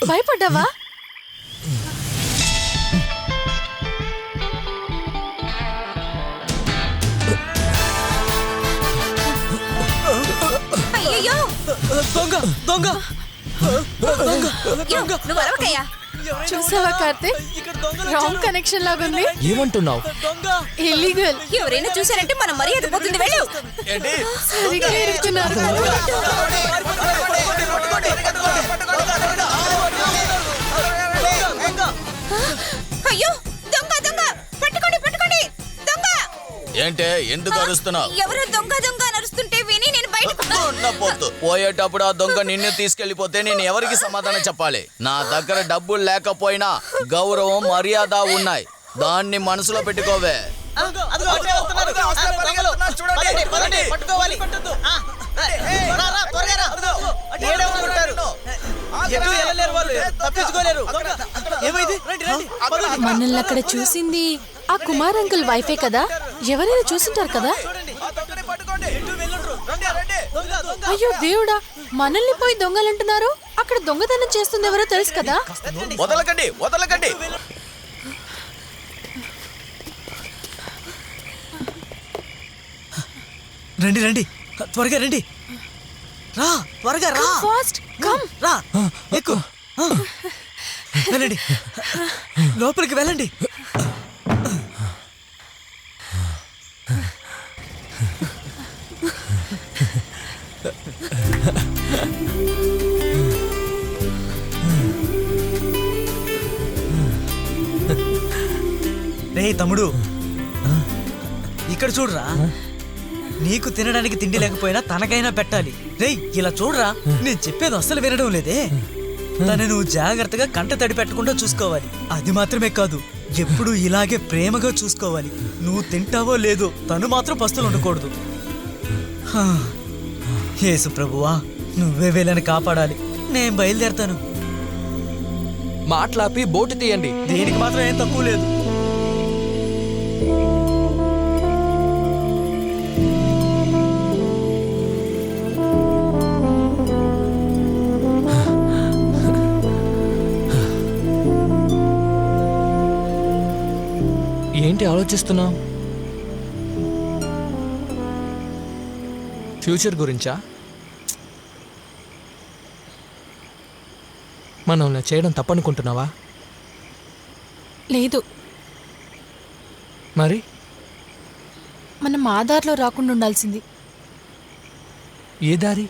భయపడ్డావా? అయ్యయ్యో దొంగ దొంగ నువ్వు అరవకయ్యా. చూసావా కార్తీక్, రాంగ్ కనెక్షన్ లాగుంది. ఏమంటున్నావు? ఇల్లీగల్. ఎవరైనా చూసారంటే మనం మర్యాద పోతుంది. వెళ్ళు. సరిగ్గా ఇరుక్కున్నారు. అయ్యో దొంగ దొంగ పట్టుకోండి పట్టుకోండి. దొంగ ఏంటే ఎందుకు అరుస్తున్నావు? ఎవరో దొంగ దొంగ నరుస్తుంటే విని నేను బయటకు పోయేటప్పుడు ఆ దొంగ నిన్ను తీసుకెళ్లిపోతే నేను ఎవరికి సమాధానం చెప్పాలి? నా దగ్గర డబ్బులు లేకపోయినా గౌరవం మర్యాద ఉన్నాయి, దాన్ని మనసులో పెట్టుకోవే. మనల్ని అక్కడ చూసింది ఆ కుమార్ అంకుల్ వైఫే కదా, ఎవరైనా చూసింటారు కదా. అయ్యో దేవుడా, మనల్ని పోయి దొంగలంటున్నారు. అక్కడ దొంగతనం చేస్తుంది ఎవరో తెలుసు కదా. వదలకండి వదలకండి. రండి రండి, త్వరగా రండి. రా త్వరగా రా. Fast come. రా ఎక్కు. వెళ్ళండి, లోపలికి వెళ్ళండి. రే తమ్ముడు, ఇక్కడ చూడరా. నీకు తినడానికి తిండి లేకపోయినా తనకైనా పెట్టాలి. రేయ్ ఇలా చూడరా, నేను చెప్పేది అస్సలు వినడం లేదే. తను నువ్వు జాగ్రత్తగా కంట తడి పెట్టకుండా చూసుకోవాలి. అది మాత్రమే కాదు, ఎప్పుడు ఇలాగే ప్రేమగా చూసుకోవాలి. నువ్వు తింటావో లేదో తను మాత్రం పస్తులు ఉండకూడదు. యేసు ప్రభువా, నువ్వే వీళ్ళని కాపాడాలి. నేను బయలుదేరతాను. మాట్లాపి బోటు తీయండి. దీనికి మాత్రం ఏం తక్కువ లేదు. ఏంటి ఆలోచిస్తున్నావు? ఫ్యూచర్ గురించా? మనల్ని చేయడం తప్పనుకుంటున్నావా? లేదు, మరి మనం ఆధార్లో రాకుండా ఉండాల్సింది. ఏ దారి?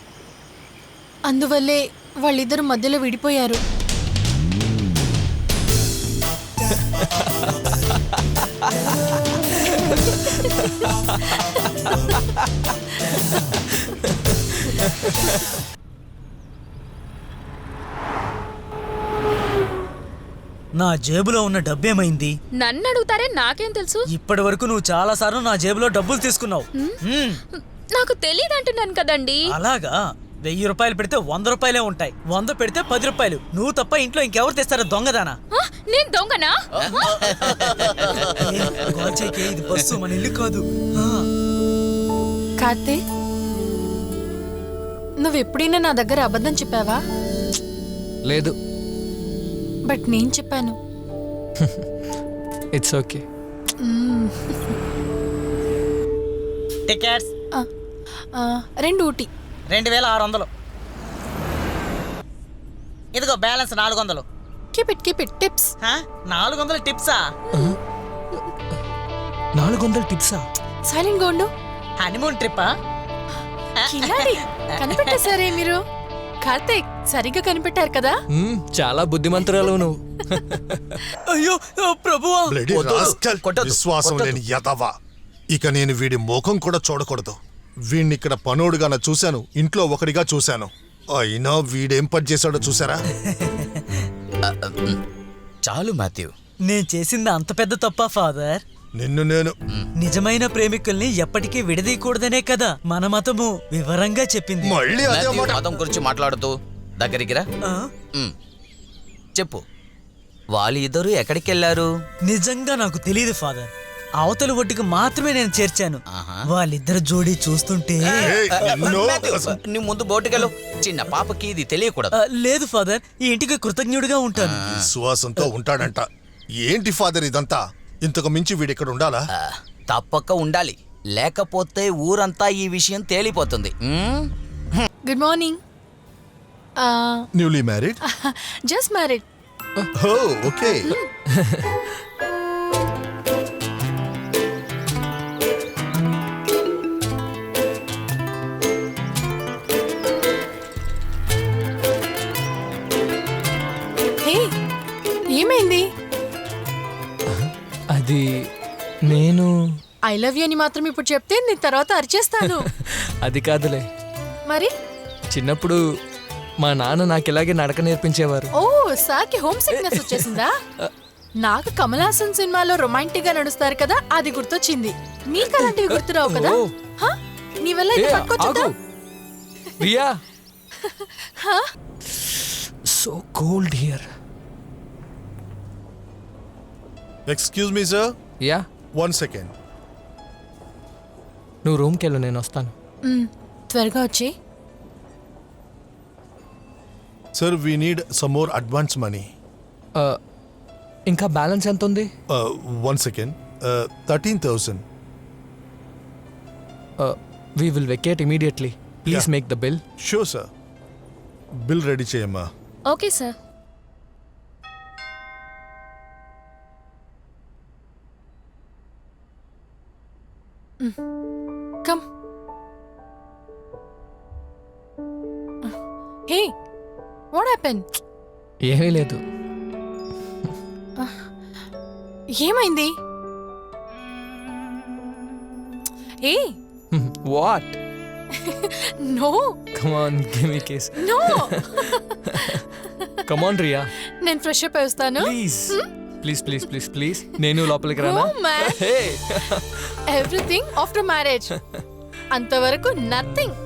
అందువల్లే వాళ్ళిద్దరు మధ్యలో విడిపోయారు. నా జేబులో ఉన్న డబ్బేమైంది? నన్ను అడుగుతారే, నాకేం తెలుసు? ఇప్పటి వరకు నువ్వు చాలా సార్లు నా జేబులో డబ్బులు తీసుకున్నావు. నాకు తెలియదు అంటున్నాను కదండి. అలాగా? 1000 రూపాయలు పెడితే 100 రూపాయలే ఉంటాయి, 100 పెడితే 10 రూపాయలు. నువ్వు తప్ప ఇంట్లో ఇంకెవరు తెస్తారా దొంగదానా? నేను దొంగనా? ఇది బస్సు, మన ఇల్లు కాదు. కార్తీక్, నువ్వెప్పుడైనా నా దగ్గర అబద్ధం చెప్పావా? లేదు. బట్ నేను చెప్పాను. It's okay. టికెట్స్ 2 ఊటీ. 2600. ఇదిగో బ్యాలెన్స్ 400. Keep it tips. 400 టిప్సా? 400 టిప్సా? సైలెంట్ గా ఉండు. హనీమూన్ ట్రిప్పా? కిలాడి, కనిపెట్టేశారే మీరు. కార్తీక్, సరిగ్గా కనిపెట్టారు కదా. చాలా బుద్ధిమంతురాలు నువ్వు. అయ్యో ప్రభువా, విశ్వాసం లేని యదవా. ఇక నేను వీడి ముఖం కూడా చూడకూడదు. వీడిని ఇక్కడ పనోడుగాన చూశాను, ఇంట్లో ఒకడిగా చూశాను. అయినా వీడేం పని చేశాడో చూసారా? చాలు మాథ్యూ, నేను చేసింది అంత పెద్ద తప్పా ఫాదర్? నేను నిజమైన ప్రేమికుల్ని ఎప్పటికీ విడదీయకూడదనే కదా మన మతము వివరంగా చెప్పింది. మళ్ళీ అదే మాట. మతం గురించి మాట్లాడుతూ దగ్గరికి రా. చెప్పు, వాళ్ళిద్దరూ ఎక్కడికి వెళ్ళారు? నిజంగా నాకు తెలియదు ఫాదర్. అవతలి ఒడ్డుకి మాత్రమే నేను చేర్చాను. ఆహా. వాళ్ళిద్దరు జోడీ చూస్తుంటే ఏయ్, నిన్ను మాథ్యూ, నీ ముందు బోటుకెళ్ళు. చిన్న పాపకి ఇది తెలియకూడదు. లేదు ఫాదర్, ఈ ఇంటికి కృతజ్ఞుడిగా ఉంటాను. విశ్వాసంతో ఉంటాడంట. ఏంటి ఫాదర్ ఇదంతా? ఇంతకు మించి వీడిక్కడ ఉండాలా? తప్పక ఉండాలి, లేకపోతే ఊరంతా ఈ విషయం తేలిపోతుంది. Good morning. Newly married? Just married. Oh okay. Hey, ఏమైంది? అది నేను ఐ లవ్ యూ అని మాత్రం ఇప్పుడు చెప్తే నేను తర్వాత అరిచేస్తాను. అది కాదులే. మరి చిన్నప్పుడు మా నాన్న నాకు ఇలాగే నడక నేర్పించేవారు. ఓ సార్కి హోమ్ సిక్నెస్ వచ్చేసిందా? నాకు కమల్ హాసన్ సినిమాలో రొమాంటిక్ గా నడుస్తారు కదా, అది గుర్తొచ్చింది. నీకు అలాంటివి గుర్తురావు కదా? ఓ. హా? నీ వల్ల ఇది ఏ, పట్టుకోవచ్చుదా? ఆగు. Riya, so cold here. Excuse me sir, ya, 1 second. నువ్వు రూమ్కి వెళ్ళు, నేను వస్తాను. త్వరగా వచ్చి. Sir we need some more advance money. ఇంకా బ్యాలెన్స్ ఎంత ఉంది? 1 second. 13,000. We will vacate immediately. Please Yeah. Make the bill. Sure sir. Bill ready చేయమ్మా. Okay sir. Come. Hey, what happen? ఏమీ లేదు. ఏమైంది? ఏ what? No come on, give me kiss. No. Come on Riya, నేను fresh up అవుతాను. Please please please please please. నేను లోపలికి రానా? Oh, man. Hey, everything after marriage. అంతవరకు నథింగ్.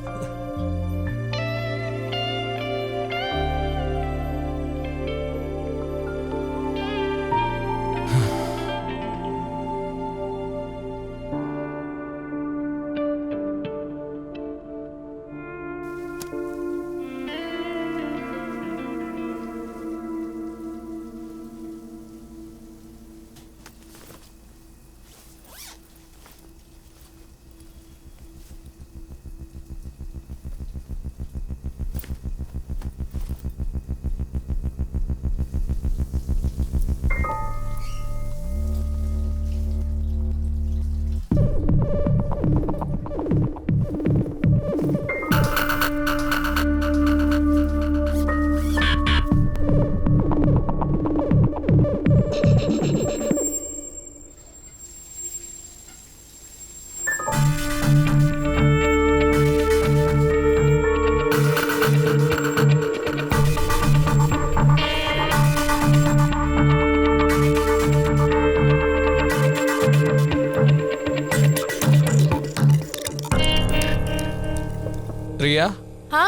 రియా, హా,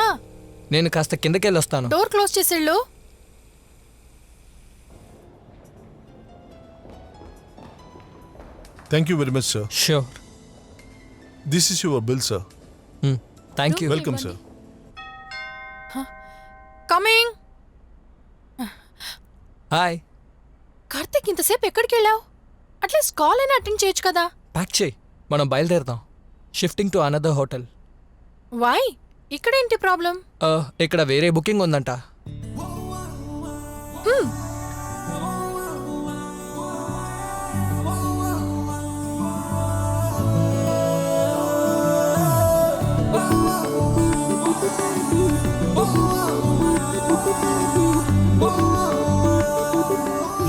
నేను కాస్త కిందకి వెళ్ళి వస్తాను. డోర్ క్లోజ్ చేసేళ్ళు. Thank you very much sir. Sure. This is your bill sir. Thank you. Welcome sir. Coming. Hi. Karthik, ఇంతసేపు ఎక్కడికి వెళ్ళావు? అట్లీస్ట్ కాల్ అయినా అటెండ్ చేయొచ్చు కదా. ప్యాక్ చేయి, మనం బయలుదేరుదాం. Shifting to another hotel. Why? ఇక్కడేంటి ప్రాబ్లం? ఇక్కడ వేరే బుకింగ్ ఉందంట.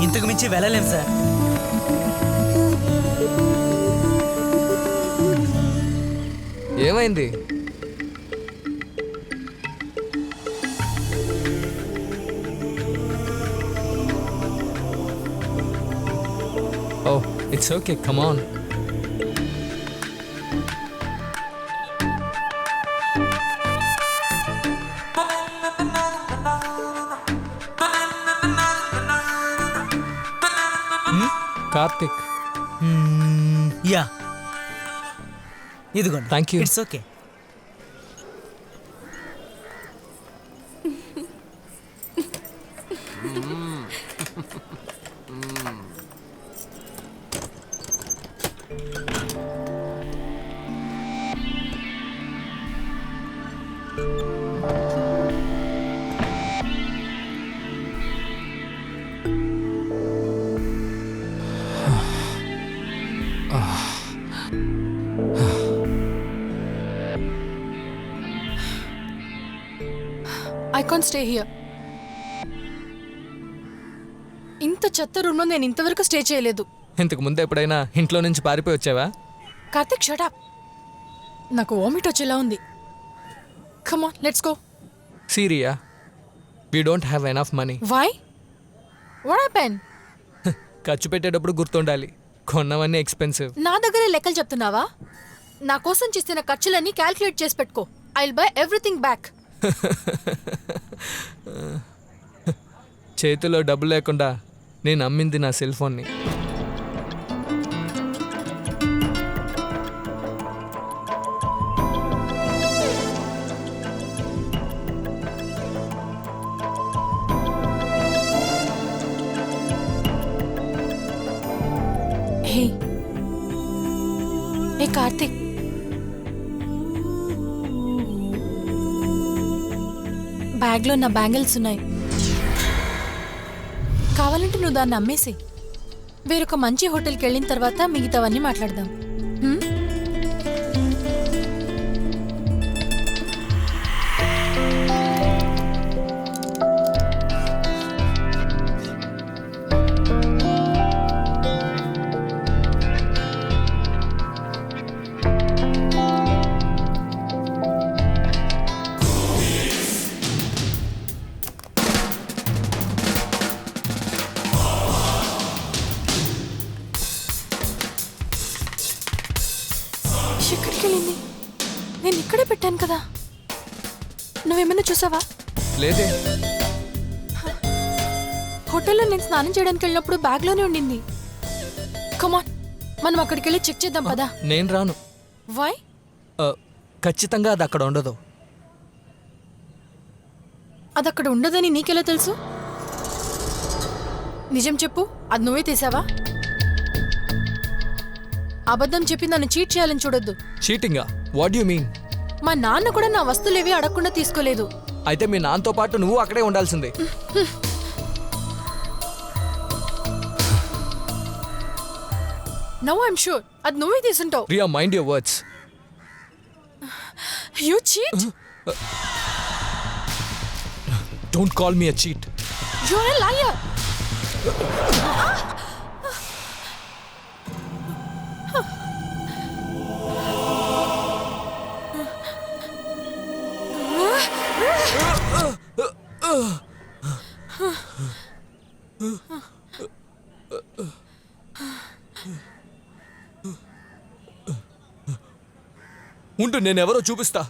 ఇంతకు మించి వెళ్ళలేం సార్. ఏమైంది? Oh, it's okay, come on. Karthik, ya ఇదిగోండి. Thank you. It's okay. I can't stay here. ఇంత చెత్త రూమ్లో నేను ఇంతవరకు స్టే చేయలేదు. ఇంతకు ముందు ఎప్పుడైనా ఇంట్లో నుంచి పారిపోయి వచ్చావా? Karthik shut up. నాకు వామిట్ వచ్చేలా ఉంది. Come on let's go. సీరియా? We don't have enough money. Why? What happen? ఖర్చు పెట్టేటప్పుడు గుర్తుండాలి, కొన్నవన్నీ ఎక్స్పెన్సివ్. నా దగ్గరే లెక్కలు చెప్తున్నావా? నా కోసం చేసిన ఖర్చులన్నీ క్యాల్కులేట్ చేసి పెట్టుకో. I will buy everything back. చేతిలో డబ్బు లేకుండా నేను అమ్మింది నా సెల్ ఫోన్ని. హే ఏ కార్తిక్, బ్యాగ్లో నా బ్యాంగిల్స్ ఉన్నాయి. కావాలంటే నువ్వు దాన్ని అమ్మేసి వేరొక మంచి హోటల్కి వెళ్ళిన తర్వాత మిగతావన్నీ మాట్లాడదాం. హ్మ్? ఎక్కడికి వెళ్ళింది? నేను ఇక్కడే పెట్టాను కదా. నువ్వేమైనా చూసావా? లేదే. హోటల్లో నేను స్నానం చేయడానికి వెళ్ళినప్పుడు బ్యాగ్లోనే ఉండింది. కమాన్, మనం అక్కడికి వెళ్ళి చెక్ చేద్దాం పదా. నేను రాను. వై? ఖచ్చితంగా అది అక్కడ ఉండదు. అది అక్కడ ఉండదని నీకెలా తెలుసు? నిజం చెప్పు, అది నువ్వే తీసావా? అబద్ధం చెప్పి నన్ను చీట్ చేయాలని చూడొద్దు. చీటింగా? What you mean? మా నాన్న కూడా నా వస్తువులేవి అడగకుండా తీసుకోలేదు. అయితే మీ నాన్నతో పాటు నువ్వు అక్కడే ఉండాల్సిందే. నౌ ఐఎమ్ షూర్ అది నువ్వే తీసుంటావు. Riya, mind your words. You cheat. Don't call me a cheat. You are a liar. ఉండు, నేనెవరో చూపిస్తా.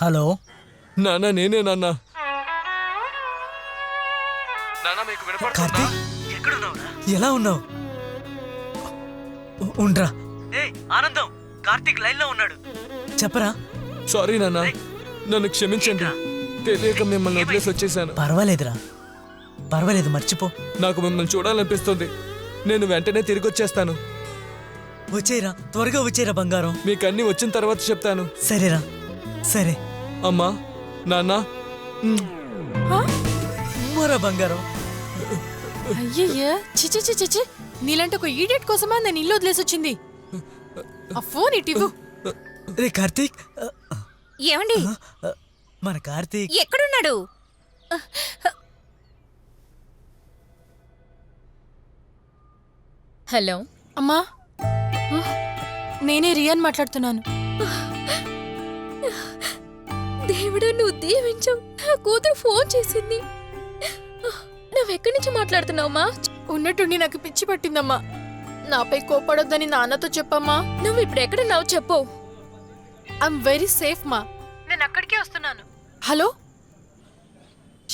హలో నాన్న, నేనే నాన్న. నాన్న, మీకు వినపడుతుందా? కార్తీక్, ఎలా ఉన్నావు? ఉండ్రా. ఆనందం, కార్తీక్ లైన్ లో ఉన్నాడు. చెప్పరా. సారీ నాన్న, నన్ను క్షమించండి. తెలియక మిమ్మల్ని వదిలేసి వచ్చేసాను. పర్వాలేదురా, పర్వాలేదు, మర్చిపో. నాకు మిమ్మల్ని చూడాలనిపిస్తుంది. నేను వెంటనే తిరిగి వచ్చేస్తాను. వచ్చేరా, త్వరగా వచ్చేరా బంగారం. మీకు అన్ని వచ్చిన తర్వాత చెప్తాను. సరేరా, సరే. అమ్మా, నాన్న. మరా బంగారం. అయ్యయ్యా, చిచి చిచి చిచి, నీలాంటి ఒక ఈడియట్ కోసమా నేను ఇల్లు వదిలేసి వచ్చింది. ఆ ఫోన్ ఇటు. రే కార్తీక్, ఏమండి, మన కార్తీక్ ఎక్కడున్నాడు? హలో అమ్మా, నేనే రియాన్ మాట్లాడుతున్నాను. దేవుడా, నువ్వు దీవించావు. నా కూతురు ఫోన్ చేసింది. నా ఎక్కడి నుంచి మాట్లాడుతున్నావమ్మా? ఉన్నట్టుండి నాకు పిచ్చి పట్టిందమ్మా. నాపై కోపడొద్దని నాన్నతో చెప్పమ్మా. నువ్వు ఇప్పుడు ఎక్కడున్నావు చెప్పు. ఐఎమ్ వెరీ సేఫ్ మా. నేను అక్కడికే వస్తున్నాను. హలో,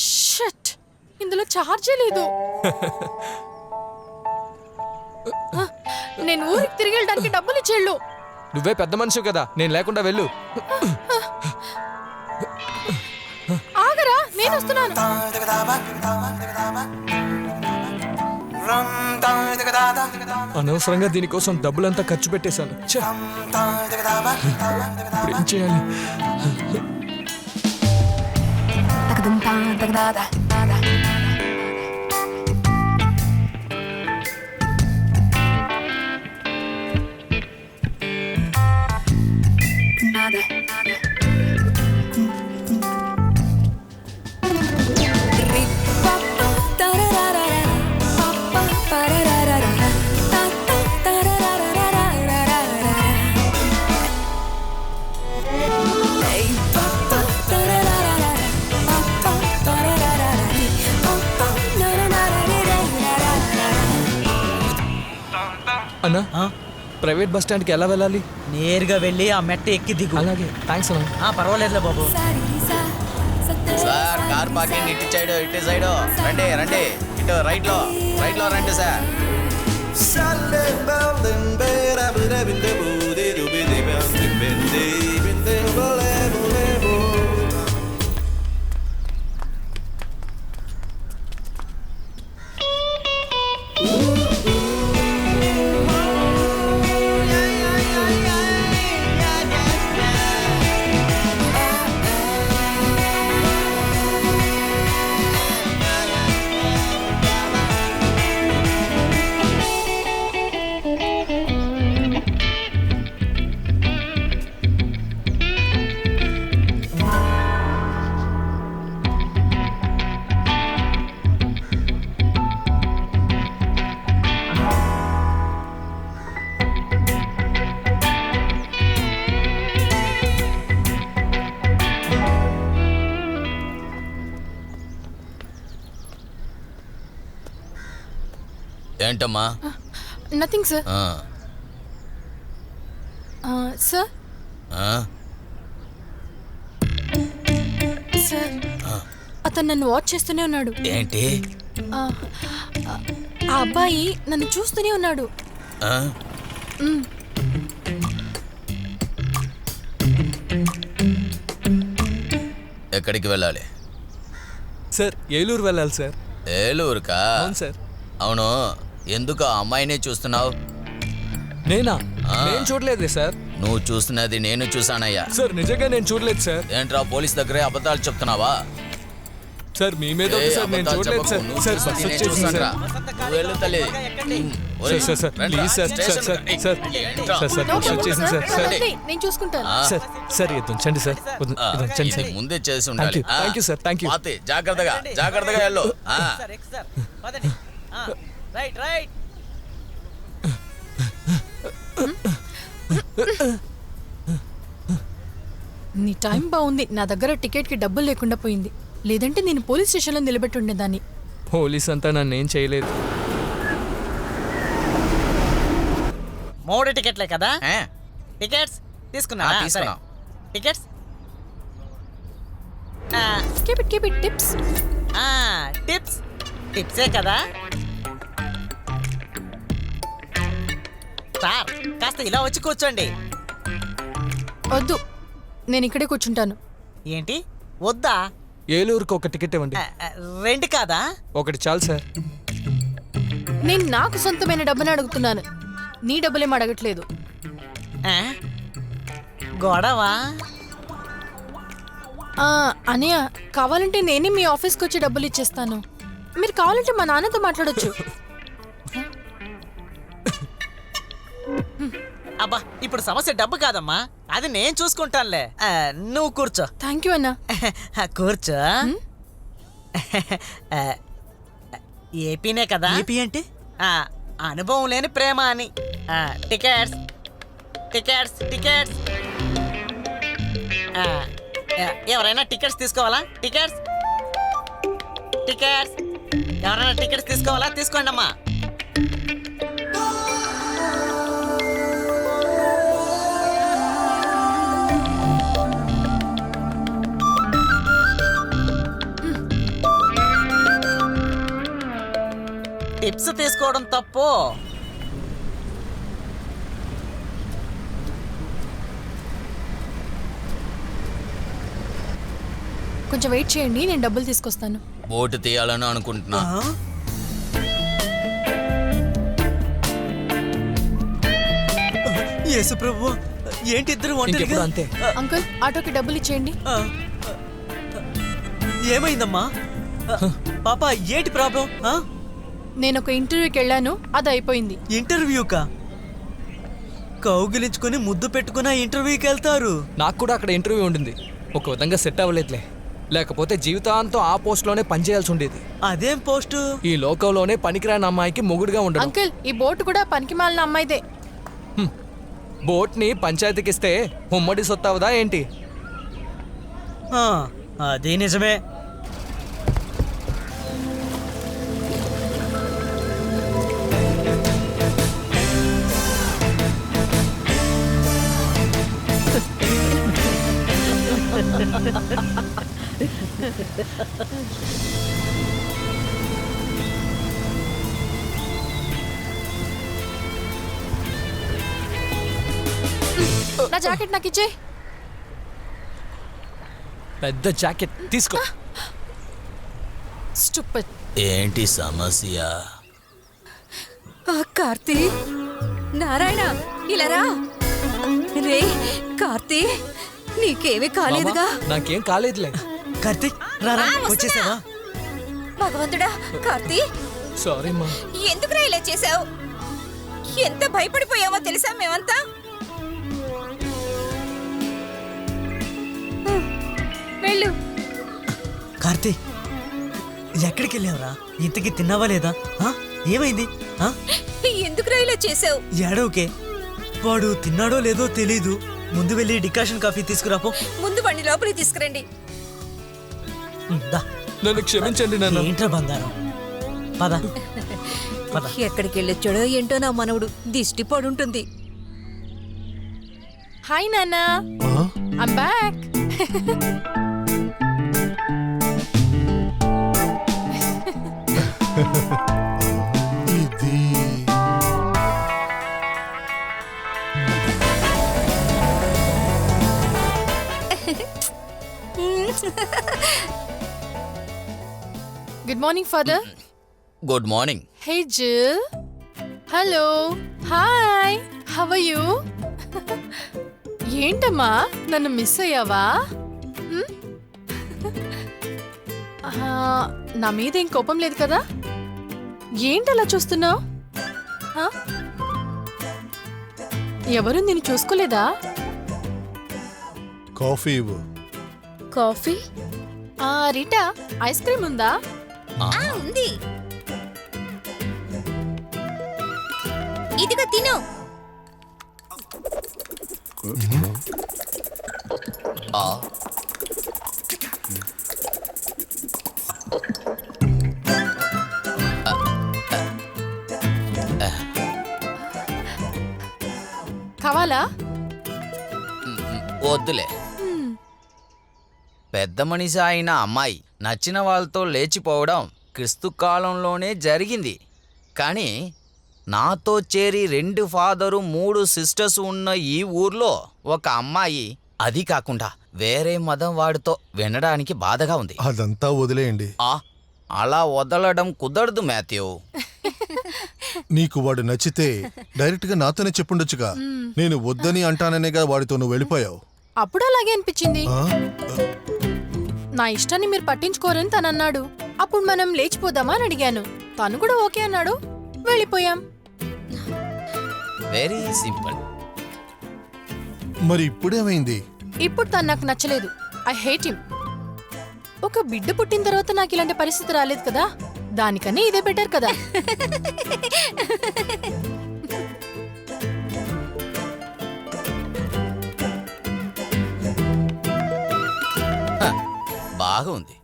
షట్, ఇందులో ఛార్జే లేదు. నేను ఊరికి తిరిగి వెళ్ళడానికి డబ్బులు ఇచ్చేళ్ళు. నువ్వే పెద్ద మనిషి కదా, నేను లేకుండా వెళ్ళు. ఆగరా, నేను వస్తున్నాను. అనవసరంగా దీనికోసం డబ్బులంతా ఖర్చు పెట్టేశాను. ఛే! ఇప్పుడు ఏం చేయాలి? అన్నా, ప్రైవేట్ బస్ స్టాండ్కి ఎలా వెళ్ళాలి? నేరుగా వెళ్ళి ఆ మెట్ట ఎక్కి దిగు. అలాగే, థ్యాంక్స్ అన్న. పర్వాలేదులే బాబు. సార్ కార్ పార్కింగ్ ఇటు సైడ్ రండి రండి, ఇటు రైట్ లో రండి సార్. ఏంటమ్మా? Nothing sir. సార్ సార్, అతను నన్ను వాచ్ చేస్తూనే ఉన్నాడు. ఏంటి? ఆ అబ్బాయి నన్ను చూస్తూనే ఉన్నాడు. ఎక్కడికి వెళ్ళాలి? సార్, ఏలూరు వెళ్ళాలి సార్. ఏలూరుకా? అవును సార్. అవును, ఎందుకు ఆ అమ్మాయినే చూస్తున్నావు? నేనా? నేను చూడలేదే సార్. నువ్వు చూస్తున్నది నేను చూసానయ్యా. సార్, నిజంగా నేను చూడలేదు సార్. ఏంట్రా పోలీస్ దగ్గరే అబద్ధాలు చెప్తున్నావా? సార్, మీ మీద ఉంది సార్, నేను చూడలేదు సార్. సార్, బస్ వచ్చేసింది sir. Sir, please sir, sir sir sir sir, bus వచ్చేసింది సార్. సార్ నేను చూసుకుంటాను. సార్, సార్ ఇది ఉంచండి సార్, ఉంచండి సార్. ముందే చేసి ఉండాలి. Thank you sir, thank you. జాగ్రత్తగా వెళ్ళు. నీ టైం బాగుంది. నా దగ్గర టికెట్కి డబ్బులు లేకుండా పోయింది. లేదంటే నేను పోలీస్ స్టేషన్లో నిలబెట్టి ఉండేదాన్ని. పోలీస్ అంతా నన్ను ఏం చేయలేదు. 3 టికెట్లే కదా? టికెట్స్ తీసుకున్నా? తీసుకున్నాం. Tickets keep it tips. టిప్సే కదా సార్? కాస్త ఇలా వచ్చి కూర్చోండి. వద్దు, నేను ఇక్కడే కూర్చుంటాను. ఏంటి వద్దా? ఏలూరుకి ఒక టికెట్ ఇవ్వండి. 2 కాదా? ఒకటి చాలు సార్. నేను నాకు సొంతమైన డబ్బుని అడుగుతున్నాను, నీ డబ్బులేం అడగట్లేదు. గొడవా? అనయ్య, కావాలంటే నేనే మీ ఆఫీస్కి వచ్చి డబ్బులు ఇచ్చేస్తాను. మీరు కావాలంటే మా నాన్నతో మాట్లాడొచ్చు. అబ్బా, ఇప్పుడు సమస్య డబ్బు కాదమ్మా, అది నేను చూసుకుంటానులే. నువ్వు కూర్చో. థ్యాంక్ యూ అన్నా. కూర్చో. ఏపీనే కదా? ఏపీ అంటే అనుభవం లేని ప్రేమ అని. Tickets tickets tickets. ఎవరైనా టికెట్స్ తీసుకోవాలా? టికెట్స్ టికెట్స్ ఎవరైనా టికెట్స్ తీసుకోవాలా? తీసుకోండి అమ్మా. టిప్స్ తీసుకోవడం తప్పు. కొంచెం వెయిట్ చేయండి, నేను డబ్బులు తీసుకొస్తాను. బోటు తీయాలని అనుకుంటున్నా. యేసు ప్రభు, ఏంటి ఇద్దరు ఇంకెప్పుడు ఒంటరిగా? అంతే. అంకుల్, ఆటోకి డబ్బులు ఇచ్చేయండి. ఆ, ఏమైందమ్మా? పాప, ఏంటి ప్రాబ్లం? నేను ఒక ఇంటర్వ్యూకి వెళ్ళాను, అది అయిపోయింది. ఇంటర్వ్యూకా? కౌగిలించుకుని ముద్దు పెట్టుకుని ఇంటర్వ్యూకి వెళ్తారు. నాకు కూడా అక్కడ ఇంటర్వ్యూ ఉండింది. ఒక విధంగా సెట్ అవ్వలేదులే. లేకపోతే జీవితాంతం ఆ పోస్ట్లోనే పనిచేయాల్సి ఉండేది. అదేం పోస్టు? ఈ లోకంలోనే పనికిరాని అమ్మాయికి మొగుడుగా ఉండడం. అంకుల్, ఈ బోట్ కూడా పనికిమాలిన అమ్మాయిదే. బోట్ని పంచాయతీకి ఇస్తే ఉమ్మడి సొత్తవదా ఏంటి? అదే నిజమే. నా జాకెట్ నాకు ఇచ్చే. పెద్ద జాకెట్ తీసుకో. స్టూపిడ్. ఏంటి సమస్య? కార్తీ, నారాయణ, ఇలా రా. రే కార్తీ, నీకేమీ కాలేదుగా? మామ, నాకేం కాలేదులే. కార్తీక్, రారా, వచ్చేసావా? భగవంతుడా, కార్తీ, సారీ మా. ఎందుకురా ఇలా చేసావు? ఎంత భయపడిపోయామో తెలుసా మేమంతా. వెళ్ళు. కార్తీక్, ఎక్కడికి వెళ్ళావురా? ఇంతకి తిన్నావా లేదా? ఏమైంది? ఎందుకురా ఇలా చేసావు? ఏడోకే, వాడు తిన్నాడో లేదో తెలీదు. ముందు వెళ్ళి డికాషన్ కాఫీ తీసుకురాపో. ముందు బండి లోపలికి తీసుకురండి. దా. నన్ను క్షమించండి నాన్న. ఏంట్రా బంగారం, పద పద. ఎక్కడికి వెళ్ళొచ్చాడో ఏంటో నా మనవుడు. దిష్టి పడుంటుంది. హాయ్ నాన్న, ఐమ్ బ్యాక్. ఇది good morning father. Good morning. Hey Jill. Hello, hi, how are you? ఏంటమ్మా, నన్ను మిస్ అయ్యావా? హ్మ్? నా మీద ఏం కోపం లేదు కదా? ఏంటలా చూస్తున్నావు? ఎవరు నిన్ను చూసుకోలేదా? కాఫీ ఇవ్వు. కాఫీ? రీటా, ఐస్ క్రీమ్ ఉందా? ఉంది. ఇదిగో తిను. కావాలా? వద్దులే. పెద్ద మనిషి అయిన అమ్మాయి నచ్చిన వాళ్ళతో లేచిపోవడం క్రిస్తు కాలంలోనే జరిగింది. కానీ నాతో చేరి 2 ఫాదరు 3 సిస్టర్స్ ఉన్న ఈ ఊర్లో ఒక అమ్మాయి, అది కాకుండా వేరే మతం వాడితో వినడానికి బాధగా ఉంది. అదంతా వదిలేయండి. అలా వదలడం కుదరదు మాథ్యూ. నీకు వాడు నచ్చితే డైరెక్ట్ గా నాతోనే చెప్పుండొచ్చుగా. నేను వద్దని అంటాననేగా వాడితో నువ్వు వెళ్ళిపోయావు. అప్పుడు అలాగే అనిపించింది. నా ఇష్టాన్ని మీరు పట్టించుకోరని తను అన్నాడు. అప్పుడు మనం లేచిపోదామా అని అడిగాను. తను కూడా ఓకే అన్నాడు, వెళ్ళిపోయాం. Very simple. మరి ఇప్పుడేమైంది? ఇప్పుడు తను నాకు నచ్చలేదు. I hate him. ఒక బిడ్డ పుట్టిన తర్వాత నాకు ఇలాంటి పరిస్థితి రాలేదు కదా, దానికన్నా ఇదే బెటర్ కదా. బాగా ఉంది.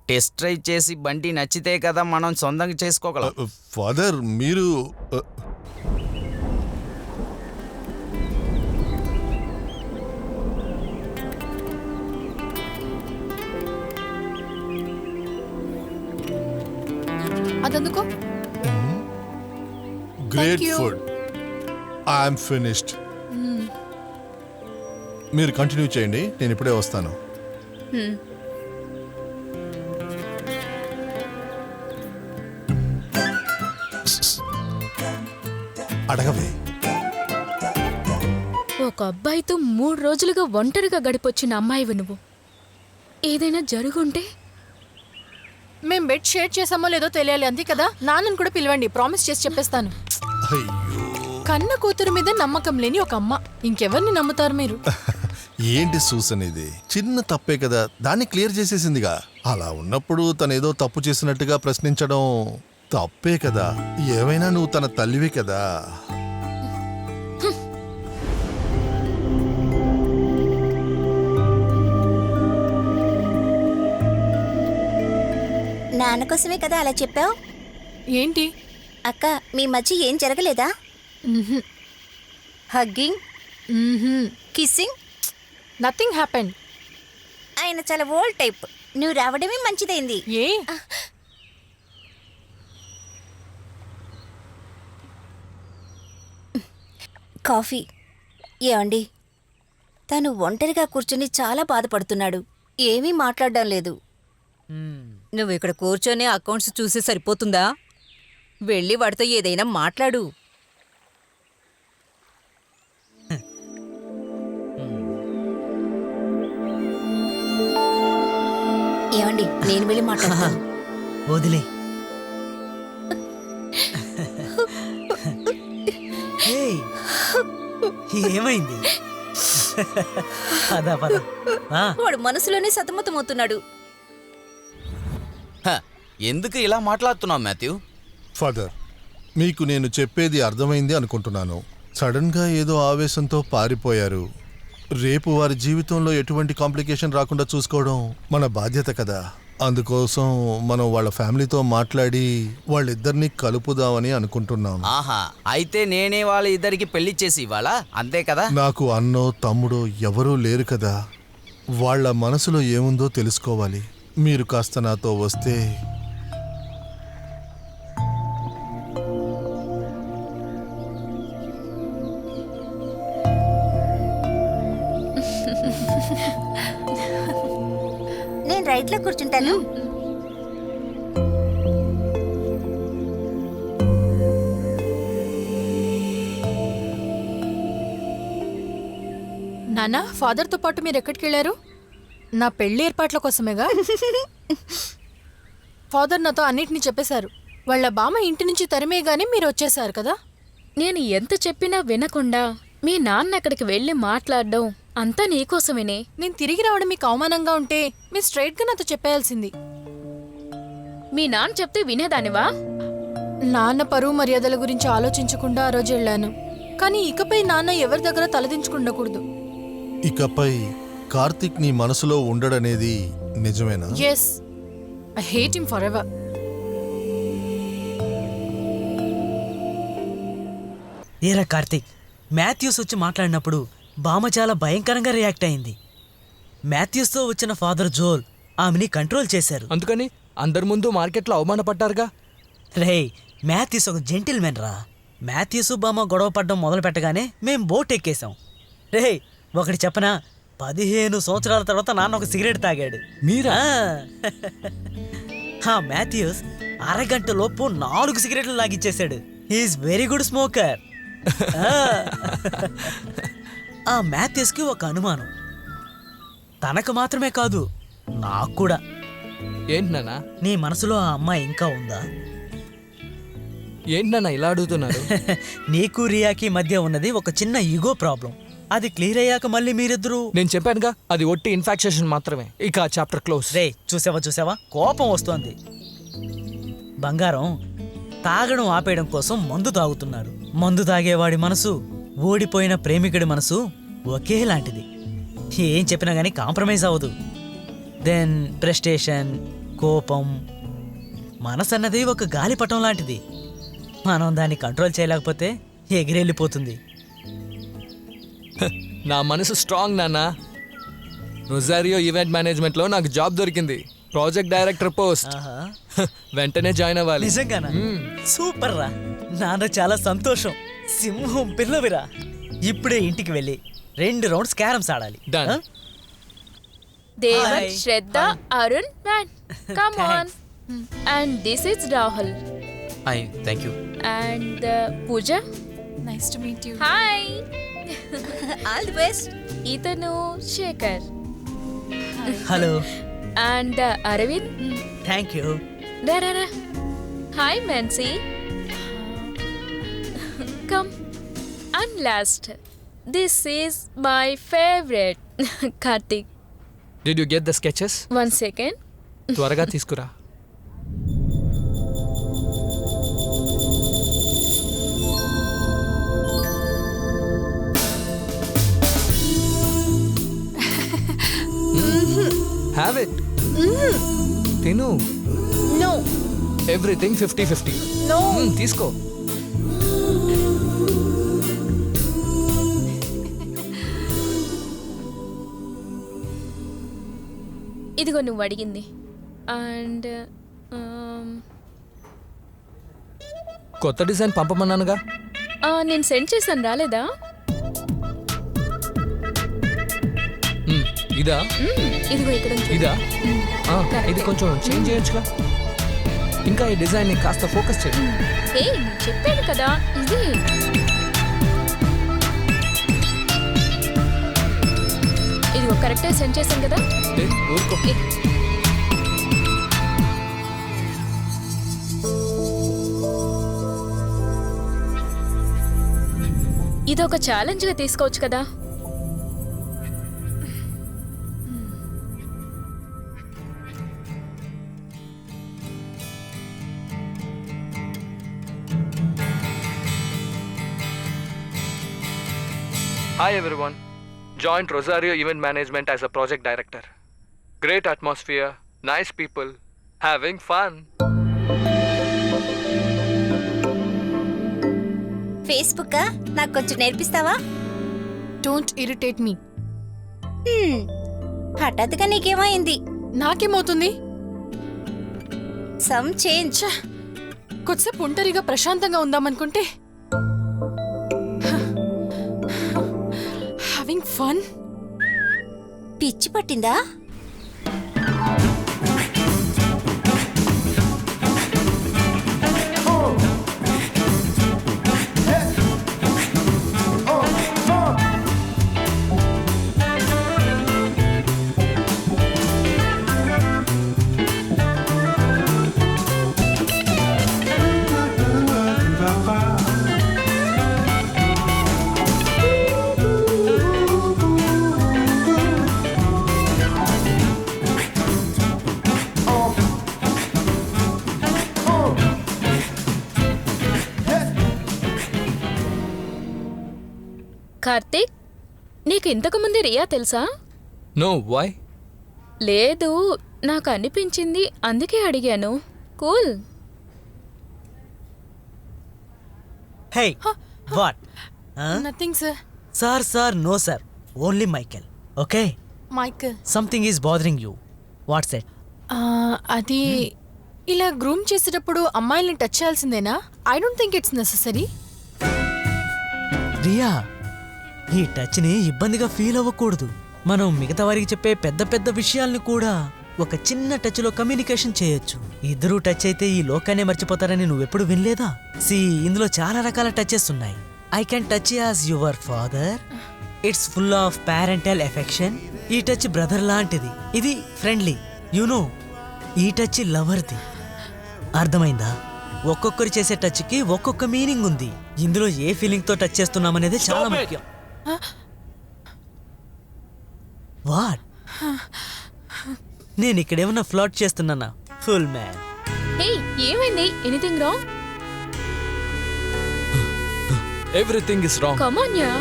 టెస్ట్ డ్రైవ్ చేసి బండి నచ్చితే కదా మనం సొంతంగా చేసుకోగలం. ఫాదర్ మీరు అదందుకో. Great you. Food. I'm finished. మీరు కంటిన్యూ చేయండి, నేను ఇప్పుడే వస్తాను. అడగవే. ఒక అబ్బాయితో 3 రోజులుగా ఒంటరిగా గడిపొచ్చిన అమ్మాయివి నువ్వు. ఏదైనా జరుగుంటే మేం బెడ్ షేర్ చేసామో లేదో తెలియాలి, అంతే కదా. నాన్నను కూడా పిలవండి, ప్రామిస్ చేసి చెప్పేస్తాను. అయ్యో, కన్న కూతురు మీద నమ్మకం లేని ఒక అమ్మ, ఇంకెవరిని నమ్ముతారు మీరు? ఏంటి సూసన్ ఇది? చిన్న తప్పే కదా, దాన్ని క్లియర్ చేసేసిందిగా. అలా ఉన్నప్పుడు తనేదో తప్పు చేసినట్టుగా ప్రశ్నించడం తప్పే కదా. ఏమైనా నువ్వు తన తల్లివి కదా. నాన్న కోసమే కదా అలా చెప్పావు. ఏంటి? అక్క, మీ మధ్య ఏం జరగలేదా? Hugging, kissing, nothing happened. ఆయన చాలా ఓల్డ్ టైప్. నువ్వు రావడమే మంచిదైంది. ఏ? కాఫీ. ఏమండి, తను ఒంటరిగా కూర్చుని చాలా బాధపడుతున్నాడు. ఏమీ మాట్లాడడం లేదు. నువ్వు ఇక్కడ కూర్చొని అకౌంట్స్ చూసి సరిపోతుందా? వెళ్ళి వాడితో ఏదైనా మాట్లాడు. ఏమండి, నేను వెళ్ళి మాట్లాడతాను. వదిలే. ఏయ్, ఏమైంది? పద పద. వాడు మనసులోనే సతమతమవుతున్నాడు. హ, ఎందుకు ఇలా మాట్లాడుతున్నావు మాథ్యూ? ఫాదర్, మీకు నేను చెప్పేది అర్థమైంది అనుకుంటున్నాను. సడన్గా ఏదో ఆవేశంతో పారిపోయారు. రేపు వారి జీవితంలో ఎటువంటి కాంప్లికేషన్ రాకుండా చూసుకోవడం మన బాధ్యత కదా. అందుకోసం మనం వాళ్ళ ఫ్యామిలీతో మాట్లాడి వాళ్ళిద్దరినీ కలుపుదామని అనుకుంటున్నాం. ఆహా, అయితే నేనే వాళ్ళ ఇద్దరికి పెళ్లి చేసి ఇవ్వాలా? అంతే కదా. నాకు అన్నో తమ్ముడో ఎవరూ లేరు కదా. వాళ్ళ మనసులో ఏముందో తెలుసుకోవాలి. మీరు కాస్త నాతో వస్తే. నేను రైట్లో కూర్చుంటాను. నాన్న, ఫాదర్తో పాటు మీరు ఎక్కడికి వెళ్ళారు? నా పెళ్లి ఏర్పాట్ల కోసమేగా? ఫాదర్ నాతో అన్నిటినీ చెప్పేశారు. వాళ్ళ బామ్మ ఇంటి నుంచి తరిమేగానే మీరు వచ్చేశారు కదా. నేను ఎంత చెప్పినా వినకుండా మీ నాన్న అక్కడికి వెళ్ళి మాట్లాడడం అంతా నీకోసమేనే. నేను తిరిగి రావడం మీకు అవమానంగా ఉంటే మీరు స్ట్రైట్గా నాతో చెప్పేయాల్సింది. మీ నాన్న చెప్తే వినేదానివా? నాన్న పరువు మర్యాదల గురించి ఆలోచించకుండా ఆ రోజు వెళ్ళాను. కానీ ఇకపై నాన్న ఎవరి దగ్గర తలదించుకుండకూడదు. ఇకపై కార్తిక్ నీ మనసులో ఉండడనేది నిజమేనా? Yes, I hate him forever. ఏరా కార్తీక్, మాథ్యూస్ వచ్చి మాట్లాడినప్పుడు బామ్మ చాలా భయంకరంగా రియాక్ట్ అయింది. మాథ్యూస్తో వచ్చిన ఫాదర్ జోల్ ఆమెని కంట్రోల్ చేశారు. అందుకని అందరి ముందు మార్కెట్లో అవమానపడ్డారుగా. రేయ్, మాథ్యూస్ ఒక జెంటిల్మెన్ రా. మాథ్యూస్ బామ్మ గొడవ పడ్డం మొదలు పెట్టగానే మేం బోట్ ఎక్కేశాం. రేయ్, ఒకటి చెప్పనా, 15 సంవత్సరాల తర్వాత నాన్న ఒక సిగరెట్ తాగాడు. మీరా? మాథ్యూస్ అరగంట లోపు 4 సిగరెట్లు లాగిచ్చేశాడు. He is very good smoker. ఆ మాథ్యూస్కి ఒక అనుమానం. తనకు మాత్రమే కాదు, నాకు కూడా. ఏంటి నాన్న? నీ మనసులో ఆ అమ్మాయి ఇంకా ఉందా? ఏంటి నాన్న ఇలా అడుగుతున్నారు? నీకు రియాకి మధ్య ఉన్నది ఒక చిన్న ఈగో ప్రాబ్లం. అది క్లియర్ అయ్యాక మళ్ళీ మీరిద్దరూ. నేను చెప్పానుగా, అది ఒట్టి ఇన్ఫాక్షన్ మాత్రమే. ఇక చాప్టర్ క్లోజ్. రే, చూసావా, కోపం వస్తోంది. బంగారం తాగడం ఆపేయడం కోసం మందు తాగుతున్నారు. మందు తాగేవాడి మనసు, ఓడిపోయిన ప్రేమికుడి మనసు ఒకేలాంటిది. ఏం చెప్పినా గానీ కాంప్రమైజ్ అవ్వదు. దెన్ ప్రెస్టేషన్, కోపం మనసన్నది ఒక గాలిపటం లాంటిది. మనం దాన్ని కంట్రోల్ చేయలేకపోతే ఎగిరెళ్ళిపోతుంది. నా మనసు స్ట్రాంగ్ నాన్న. రొజారియో ఈవెంట్ మేనేజ్మెంట్లో నాకు జాబ్ దొరికింది, ప్రాజెక్ట్ డైరెక్టర్ పోస్ట్. ఆహా. వెంటనే జాయిన్ అవ్వాలి. నిజంగానా? సూపర్ రా, నాన్న చాలా సంతోషం. సింహం పిల్లవిరా. ఇప్పుడే ఇంటికి వెళ్ళి 2 రౌండ్స్ క్యారమ్స్ ఆడాలి. Done. ఆ? Devan, Hi. Shraddha, Arun, man. Come on. And this is Rahul. Hi, thank you. And Pooja. Nice to meet you. Hi. All the best. ఇతను Shekhar. Hello. And Aravind. Thank you. Darara. Hi, Mansi. Come. And last, this is my favorite, Karthik. Did you get the sketches? 1 second. త్వరగా తీసుకురా. Have it. తిను. No. Everything 50-50. No. తీసుకో. ఇదిగో నువ్వు అడిగింది. And కొత్త design పంపమన్నానుగా. నేను సెండ్ చేశాను, రాలేదా? ఇదా? ఇదిగో ఇక్కడ ఉంది. ఇదా? correct. ఇది కొంచెం చేంజ్ చేయొచ్చుగా. ఇంకా ఈ డిజైన్ ని కాస్త ఫోకస్ చేయి. నేను చెప్పాను కదా, ఇది. ఇదిగో కరెక్టే సెండ్ చేశాను కదా. ఊరుకో. ఇది ఒక ఛాలెంజ్ గా తీసుకోవచ్చు కదా. Hi everyone. Joined Rosario Event Management as a project director. Great atmosphere, nice people, having fun. Facebook నాకు కొంచెం నేర్పిస్తావా? Don't irritate me. హఠాత్తుగా నీకేమైంది? నాకేమవుతుంది? Some change. కొద్దిసేపు ఒంటరిగా ప్రశాంతంగా ఉందామనుకుంటే హ్యావింగ్ ఫన్. పిచ్చి పట్టిందా? కార్తీక్, నీకు ఇంతకు ముందే రియా తెలుసా? No, why? లేదు, నాకు అనిపించింది, అందుకే అడిగాను. Cool. Hey, what? Nothing sir. Sir no sir, only Michael. Okay, Michael. Something is bothering you. What's it? అది ఇలా గ్రూమ్ చేసేటప్పుడు అమ్మాయిల్ని టచ్ చేయాల్సిందేనా? I don't think it's necessary. Riya, ఈ టచ్ని ఇబ్బందిగా ఫీల్ అవ్వకూడదు. మనం మిగతా వారికి చెప్పే పెద్ద పెద్ద విషయాల్ని కూడా ఒక చిన్న టచ్లో కమ్యూనికేషన్ చేయొచ్చు. ఇద్దరూ టచ్ అయితే ఈ లోకాన్ని మర్చిపోతారని నువ్వెప్పుడు వినలేదా? ఇందులో చాలా రకాల టచెస్ ఉన్నాయి. I can touch as your father. It's full of parental affection. ఈ టచ్ బ్రదర్ లాంటిది. ఇది ఫ్రెండ్లీ. యునో, ఈ టచ్ లవర్ది. అర్థమైందా? ఒక్కొక్కరు చేసే టచ్కి ఒక్కొక్క మీనింగ్ ఉంది. ఇందులో ఏ ఫీలింగ్తో టచ్ చేస్తున్నామనేది చాలా ముఖ్యం. వాట్? నేను ఇక్కడేమన్నా ఫ్లాట్ చేస్తున్నానా? Full man. హే, ఏమైంది? Anything wrong? Everything is wrong. Come on ya.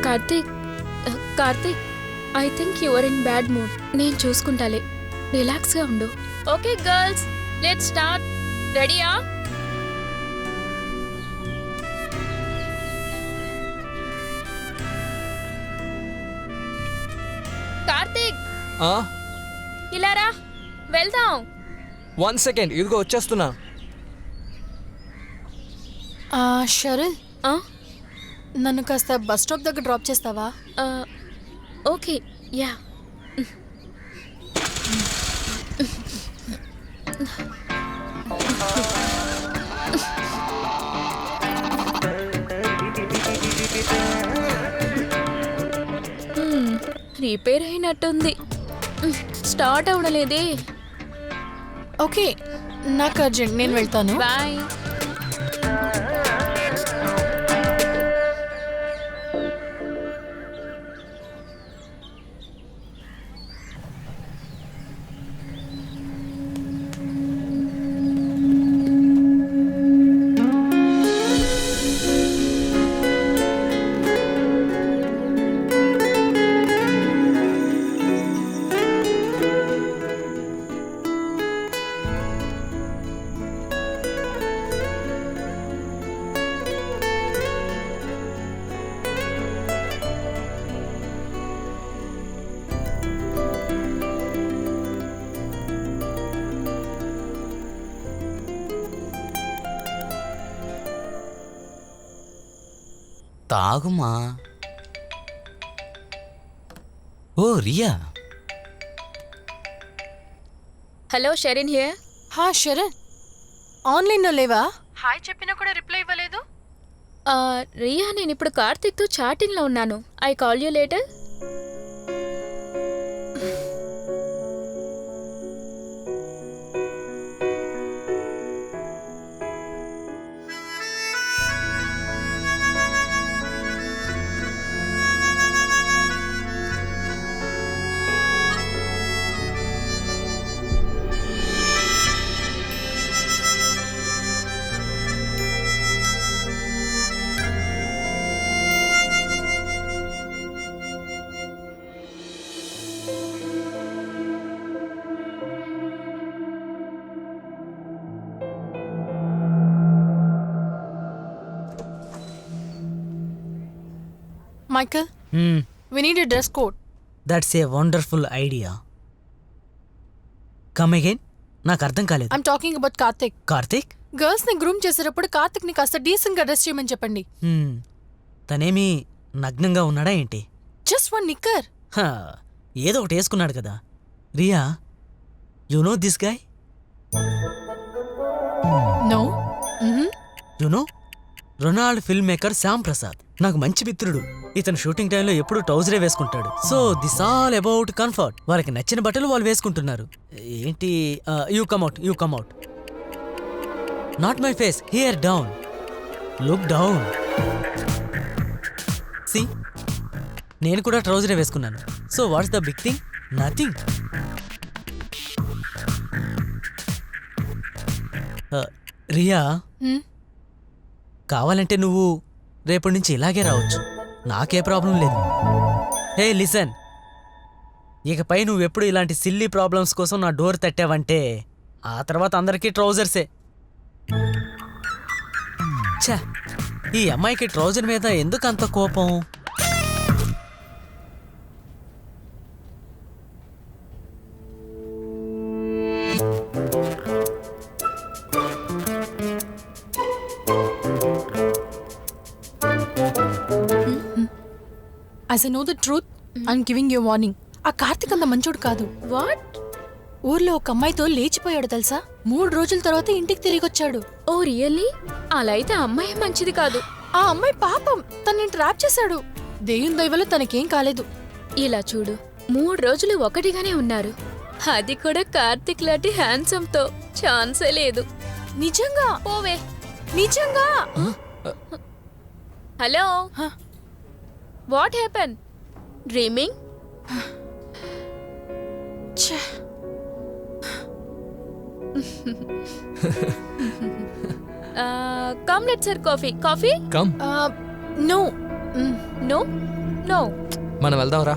Karthik, Karthik, I think your in bad mood. నేను చూసుకుంటాలే, రిలాక్స్గా ఉండు. Okay girls, let's start. రెడీయా? కార్తీక్, ఇలా రా, వెళ్దాం. 1 సెకండ్, ఇదిగో వచ్చేస్తున్నా. షరల్, ఆ? నన్ను కాస్త బస్ స్టాప్ దగ్గర డ్రాప్ చేస్తావా? Okay, ya. రిపేర్ అయినట్టుంది. స్టార్ట్ అవడలేదే. ఓకే, నాకు అర్జెంట్, నేను వెళ్తాను. బాయ్. తాగుమా. Oh Riya. Hello, Sherin here. Sharan, ఆన్లైన్లో లేవా? హాయ్ చెప్పినా కూడా రిప్లై ఇవ్వలేదు. రియా, నేను ఇప్పుడు కార్తిక్తో చాటింగ్లో ఉన్నాను. I call you later. Michael, we need a dress code. That's a wonderful idea. Come again. నాకు అర్థం కాలేదు. I'm talking about Karthik. Karthik? Girls ని గ్రూమ్ చేసేటప్పుడు కార్తిక్ ని కాస్త డీసెంట్ గా డ్రెస్ చేయమని చెప్పండి. తనేమి నగ్నంగా ఉన్నాడా ఏంటి? Just one knicker. ఏదో ఒకటి వేసుకున్నాడు కదా. Riya, you know this guy? No. You know, Ronald film maker Shyam Prasad నాకు మంచి మిత్రుడు. ఇతను షూటింగ్ టైంలో ఎప్పుడు ట్రౌజరే వేసుకుంటాడు. So this all about comfort. వాళ్ళకి నచ్చిన బట్టలు వాళ్ళు వేసుకుంటున్నారు. ఏంటి? You come at. Not my face, here down. Look down. See, నేను కూడా ట్రౌజరే వేసుకున్నాను. So what's the big thing? Nothing. Riya, కావాలంటే నువ్వు రేపటి నుంచి ఇలాగే రావచ్చు. నాకే ప్రాబ్లం లేదు. హే లిసన్, ఇకపై నువ్వెప్పుడు ఇలాంటి సిల్లీ ప్రాబ్లమ్స్ కోసం నా డోర్ తట్టావంటే ఆ తర్వాత అందరికీ ట్రౌజర్సే. ఛా, ఈ అమ్మాయికి ట్రౌజర్ మీద ఎందుకు అంత కోపం? As I know the truth, I'm giving you a warning. ఆ కార్తిక్ అంత మంచోడు కాదు. వాట్? ఊర్లో ఒక అమ్మాయితో లేచిపోయాడు తెలుసా? 3 రోజుల తర్వాత ఇంటికి తిరిగొచ్చాడు. ఓ రియల్లీ? అలా అయితే అమ్మాయి మంచిది కాదు. ఆ అమ్మాయి పాపం, తనని ట్రాప్ చేశాడు. దేవుని దయవల్ల తనకేం కాలేదు. ఇలా చూడు, 3 రోజులు ఒకటిగానే ఉన్నారు. అది కూడా కార్తిక్ లాంటి హ్యాండ్సమ్ తో. ఛాన్సే లేదు. నిజంగా? పోవే. నిజంగా? Hello, what happen? Dreaming? Come let's have coffee. Coffee? Come. No. No no. మనం వెళ్దాం రా.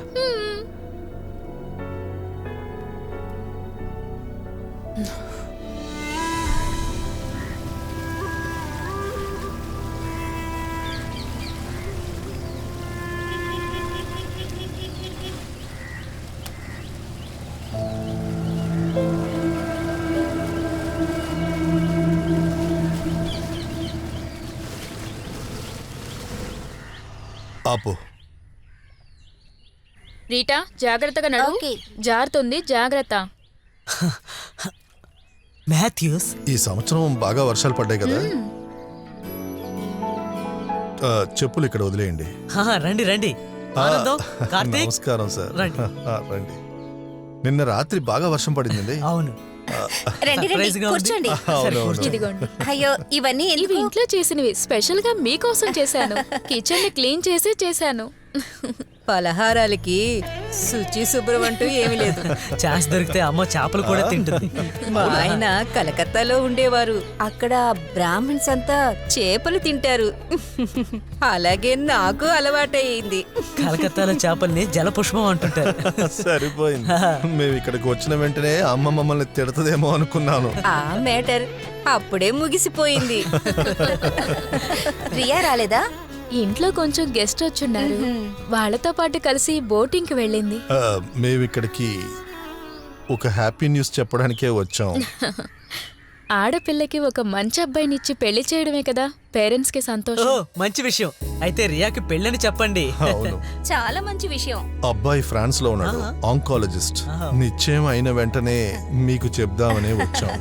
ఆపు. రీటా జాగ్రత్తగా నడు. జారుతుంది, జాగ్రత్త. మాథ్యూస్, ఈ సంవత్సరం బాగా వర్షాలు పడ్డాయి కదా. చెప్పులు ఇక్కడ వదిలేయండి. రండి రండి. ఆనందం, కార్తీక్, నమస్కారం సార్. రండి. రండి. నిన్న రాత్రి బాగా వర్షం పడిందండి. అవును, రండి రండి Surprise గా ఉంది. కూర్చోండి. అవునవును. ఇదిగోండి. అయ్యో ఇవన్నీ ఇవి ఎందుకు? ఇంట్లో చేసినవి, స్పెషల్ గా మీకోసం చేశాను. కిచెన్ ని క్లీన్ చేసి చేశాను. పలహారాలకి శుచి శుభ్రం అంటూ ఏమీ లేదు. ఛాన్స్ దొరికితే అమ్మ చేపలు కూడా తింటుంది. మా ఆయన కలకత్తాలో ఉండేవారు. అక్కడ బ్రాహ్మణ్స్ అంతా చేపలు తింటారు. అలాగే నాకు అలవాటయింది. కలకత్తాలో చేపల్ని జలపుష్పం అంటుంటారు. సరిపోయింది. మేము ఇక్కడికి వచ్చిన వెంటనే అమ్మ మమ్మల్ని తిడతదేమో అనుకున్నాను. ఆ మేటర్ అప్పుడే ముగిసిపోయింది. రియా రాలేదా? ఇంట్లో కొంచెం గెస్ట్ వచ్చున్నారు. వాళ్ళతో పాటు కలిసి బోటింగ్ కి వెళ్ళింది. మేము ఇక్కడికి ఒక హ్యాపీ న్యూస్ చెప్పడానికే వచ్చాం. ఆడపిల్లకి ఒక మంచి అబ్బాయినిచ్చి పెళ్లి చేయడమే కదా పేరెంట్స్ కి ఓ, సంతోషం. మంచి విషయం. అయితే రియాకి పెళ్ళని చెప్పండి. అవును. చాలా మంచి విషయం. అబ్బాయి ఫ్రాన్స్ లో ఉన్నాడు, ఆంకాలజిస్ట్. నిశ్చయం అయిన వెంటనే మీకు చెప్దామనే వచ్చాం.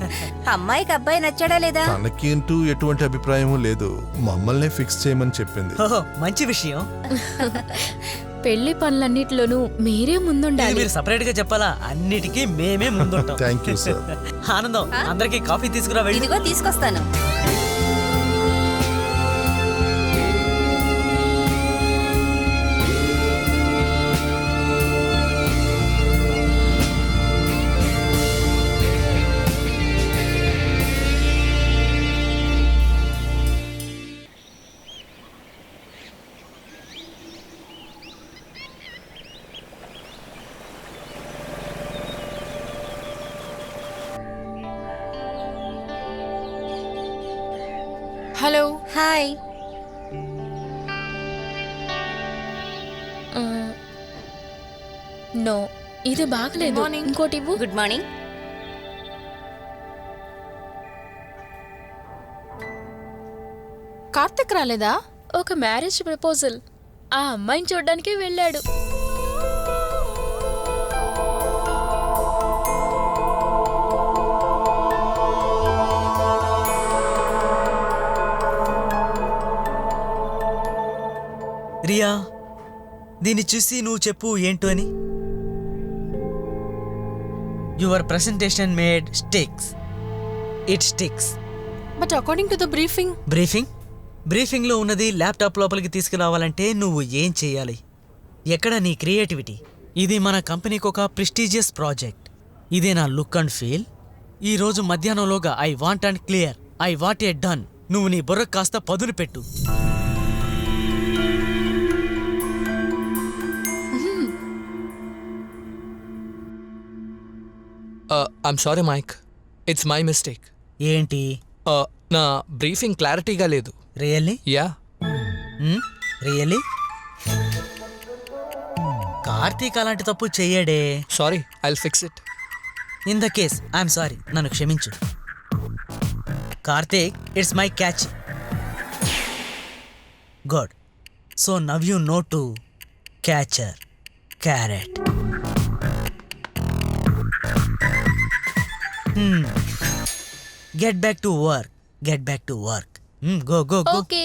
అమ్మాయికి అబ్బాయి నచ్చాడా లేదా? తనకేంటూ ఎటువంటి అభిప్రాయం లేదు, మమ్మల్నే ఫిక్స్ చేయమని చెప్పింది. ఓహో, మంచి విషయం. పెళ్లి పనులన్నిటిలోనూ మీరే ఇది ముందుండాలి. మీరు సపరేట్ గా చెప్పాలా? అన్నిటికీ మేమే ముందుంటాం. Thank you sir. ఆనందం, అందరికి కాఫీ తీసుకురా వెళ్ళి. ఇదిగో తీసుకొస్తాను. హలో. హాయ్. నో, ఇది బాగలేదు. Good morning. ఇంకోటి ఇవ్వు. Good morning. కార్తిక్ రాలేదా? ఒక మ్యారేజ్ ప్రపోజల్. ఆ అమ్మాయిని చూడ్డానికి వెళ్ళాడు. రియా, దీన్ని చూసి నువ్వు చెప్పు ఏంటో అని. Your presentation made sticks. It sticks. But according to the briefing. Briefing లో ఉన్నది ల్యాప్టాప్ లోపలికి తీసుకురావాలంటే నువ్వు ఏం చేయాలి? ఎక్కడ నీ క్రియేటివిటీ? ఇది మన కంపెనీకి ఒక ప్రెస్టీజియస్ ప్రాజెక్ట్. ఇదే నా లుక్ అండ్ ఫీల్. ఈ రోజు మధ్యాహ్నంలోగా I want and clear. I want a done. నువ్వు నీ బుర్ర కాస్త పదును పెట్టు. I'm sorry Mike, it's my mistake. ఏంటి? నా బ్రీఫింగ్ క్లారిటీగా లేదు. రియల్లీ? యా. రియల్లీ? కార్తీక్ అలాంటి తప్పు చెయ్యడే. Sorry, I'll fix it. In the case I'm sorry, నన్ను క్షమించు. Karthik, it's my catch. Good. So now you know to catcher carrot. Get back to work. Get back to work. Go go go. Okay.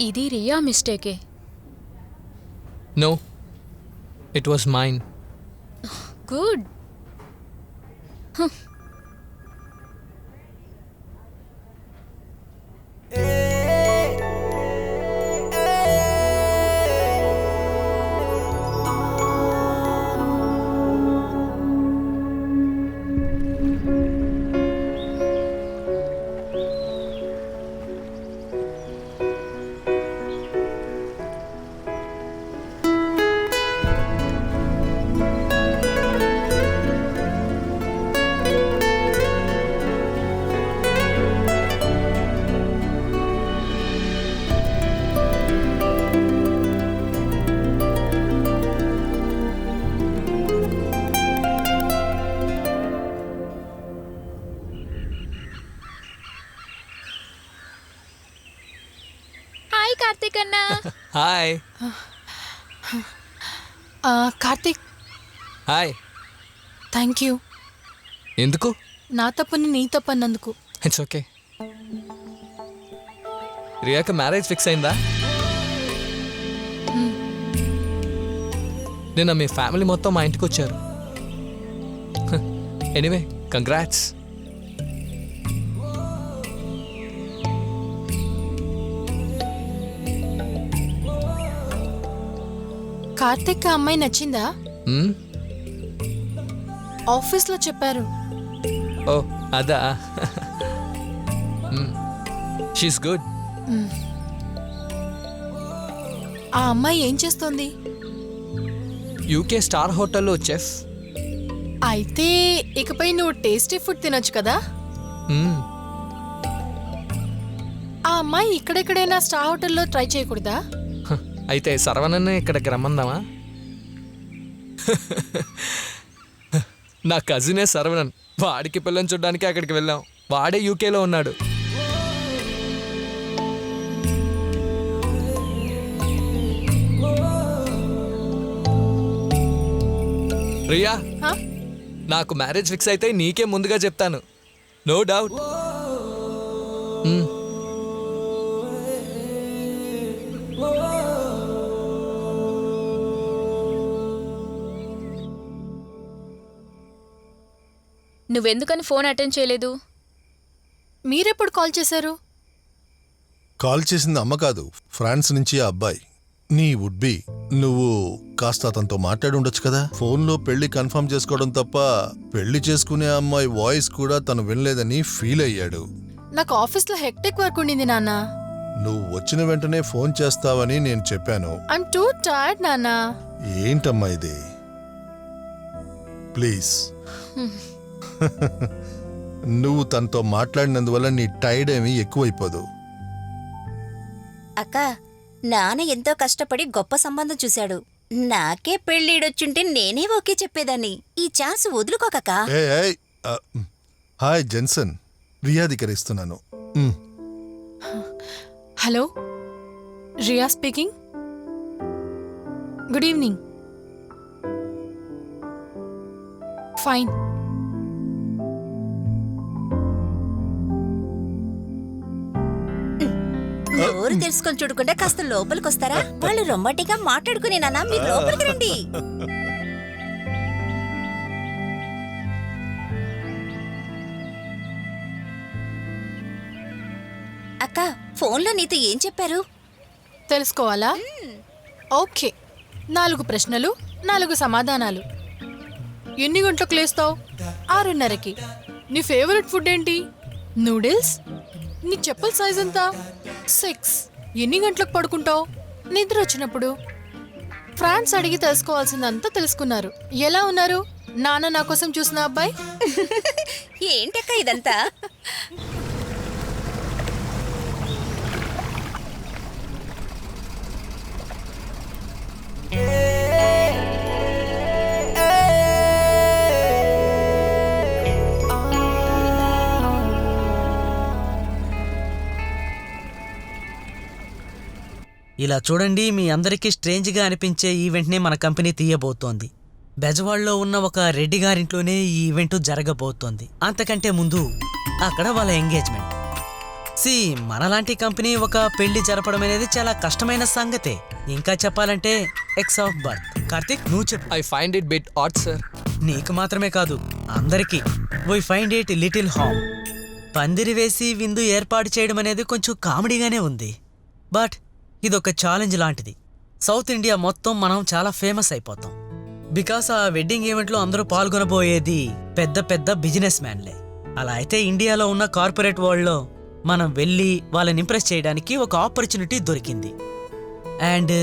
ఇది రియా మిస్టేకే. No, it was mine. Good. Karthik అన్నా. Hi Karthik, hi. Thank you. ఎందుకు? నా తప్పుని నీ తప్పు అన్నందుకు. It's okay. రియాకి మ్యారేజ్ ఫిక్స్ అయిందా? నిన్న మీ ఫ్యామిలీ మొత్తం మా ఇంటికి వచ్చారు. Anyway, congrats. కార్తీక్ ఆ అమ్మాయి నచ్చిందా? ఆఫీస్లో చెప్పారు. ఓ అదా. She's good. ఆ అమ్మాయి ఏం చేస్తోంది? యూకే స్టార్ హోటల్లో చెఫ్. అయితే ఇకపై నువ్వు టేస్టీ ఫుడ్ తినొచ్చు కదా. ఆ అమ్మాయి ఇక్కడెక్కడైనా స్టార్ హోటల్లో ట్రై చేయకూడదా? అయితే సరవణన్నే ఇక్కడికి రమ్మందామా? నా కజినే సరవణన్. వాడికి పిల్లని చూడడానికి అక్కడికి వెళ్ళాం. వాడే యూకేలో ఉన్నాడు. ప్రియా, హా? నాకు మ్యారేజ్ ఫిక్స్ అయితే నీకే ముందుగా చెప్తాను. No doubt. నువ్వెందుకని ఫోన్ అటెండ్ చేయలేదు? మీరెప్పుడు కాల్ చేశారు? కాల్ చేసింది అమ్మ కాదు, ఫ్రాన్స్ నుంచి ఆ అబ్బాయి, నీ వుడ్ బి. నువ్వు కాస్త అతనితో మాట్లాడి ఉండొచ్చు కదా. ఫోన్లో పెళ్లి కన్ఫర్మ్ చేసుకోవడం తప్ప పెళ్లి చేసుకునే అమ్మాయి వాయిస్ కూడా తను వినలేదని ఫీల్ అయ్యాడు. నాకు ఆఫీస్లో హెక్టిక్ వర్క్ ఉండింది నాన్న. నువ్వు వచ్చిన వెంటనే ఫోన్ చేస్తావని నేను చెప్పాను. ఐమ్ టూ టైర్డ్ నాన్న. ఏంటమ్మా ఇది? ప్లీజ్. నువ్వు తనతో మాట్లాడినందువల్ల నీ టైర్డ్ ఏమీ ఎక్కువైపోదు. అక్క, నాన్న ఎంతో కష్టపడి గొప్ప సంబంధం చూశాడు. నాకే పెళ్ళిడొచ్చుంటే నేనే ఓకే చెప్పేదాన్ని. ఈ ఛాన్స్ వదులుకోకక్క. హాయ్ జెన్సన్, రియాధికరిస్తున్నాను. Hello, Riya speaking. Good evening. Fine. నోరు తెలుసుకొని చూడకుండా కాస్త లోపలికి వస్తారా? వాళ్ళు రొమాంటిక్గా మాట్లాడుకునే నాన్న, మీరు లోపలికి రండి. అక్క, ఫోన్లో నీతో ఏం చెప్పారు? తెలుసుకోవాలా? ఓకే. 4 ప్రశ్నలు, 4 సమాధానాలు. ఎన్ని గంటలకు లేస్తావు? 6:30కి. నీ ఫేవరెట్ ఫుడ్ ఏంటి? నూడిల్స్. నీ చెప్పుల సైజ్ ఎంత? 6. ఎన్ని గంటలకు పడుకుంటావు? నిద్ర వచ్చినప్పుడు. ఫ్రాన్స్ అడిగి తెలుసుకోవాల్సిందంతా తెలుసుకున్నారు. ఎలా ఉన్నారు నాన్న నా కోసం చూసిన అబ్బాయి? ఏంటక్క ఇదంతా? ఇలా చూడండి, మీ అందరికీ స్ట్రేంజ్గా అనిపించే ఈవెంట్ని మన కంపెనీ తీయబోతోంది. బెజవాడలో ఉన్న ఒక రెడ్డి గారింట్లోనే ఈ ఈవెంట్ జరగబోతోంది. అంతకంటే ముందు అక్కడ వాళ్ళ ఎంగేజ్మెంట్. మనలాంటి కంపెనీ ఒక పెళ్లి జరపడం అనేది చాలా కష్టమైన సంగతే. ఇంకా చెప్పాలంటే ఎక్స్ ఆఫ్ బర్త్. కార్తిక్, నువ్వు చెప్పు. I find it bit odd sir. నీకు మాత్రమే కాదు, అందరికీ. Why find it little ham. పందిరి వేసి విందు ఏర్పాటు చేయడం అనేది కొంచెం కామెడీగానే ఉంది. బట్ ఇదొక ఛాలెంజ్ లాంటిది. సౌత్ ఇండియా మొత్తం మనం చాలా ఫేమస్ అయిపోతాం. బికాస్ ఆ వెడ్డింగ్ ఈవెంట్లో అందరూ పాల్గొనబోయేది పెద్ద పెద్ద బిజినెస్ మ్యాన్లే. అలా అయితే ఇండియాలో ఉన్న కార్పొరేట్ వరల్డ్లో మనం వెళ్ళి వాళ్ళని ఇంప్రెస్ చేయడానికి ఒక ఆపర్చునిటీ దొరికింది. అండ్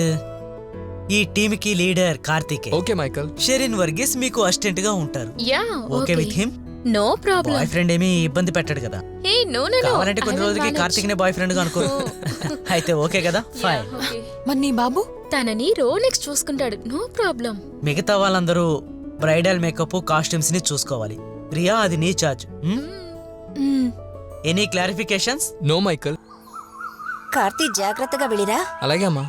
ఈ టీమ్కి leader Karthik. Okay Michael. Sherin Varghese మీకు అసిస్టెంట్ గా ఉంటారు. Yeah, okay with him? No problem. Boyfriend ఏమీ ఇబ్బంది పెట్టాడు కదా? Hey no no no. కావాలంటే కొన్ని రోజులకి కార్తిక్ నే బాయ్ ఫ్రెండ్ గా అనుకో. అయితే ఓకే కదా? ఫైన్. మరి నీ బాబు? తనని రోలెక్స్ చూసుకుంటాడు. No problem. మిగతా వాళ్ళందరూ బ్రైడల్ మేకప్, కాస్ట్యూమ్స్ ని చూసుకోవాలి. ప్రియా, అది నీ charge. Any clarifications? No Michael. Karthi జాగ్రత్తగా వెళ్ళిరా. అలాగే అమ్మా.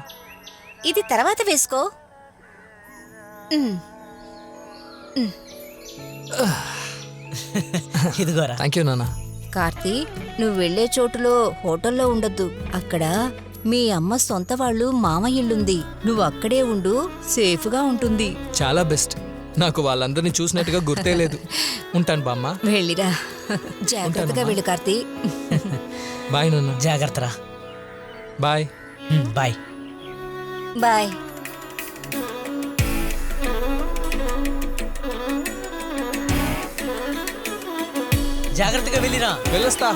ఇది తర్వాత వేసుకో. ఇదిగోరా. థ్యాంక్ యూ నాన్న. కార్తీ, నువ్వు వెళ్లే చోటులో హోటల్లో ఉండొద్దు. అక్కడ మీ అమ్మ సొంత వాళ్ళు మామ ఇల్లుంది. నువ్వు అక్కడే ఉండు, సేఫ్గా ఉంటుంది. చాలా బెస్ట్. నాకు వాళ్ళందరినీ చూసినట్టుగా గుర్తే లేదు. ఉంటాను బామ్మ. వెళ్ళిరా. జాగ్రత్తగా వెళ్ళు కార్తీ. బాయ్ నాన్న. జాగ్రత్తరా. బాయ్. బాయ్. బాయ్. జాగ్రత్తగా వెళ్ళిరా. వెళ్ళొస్తా.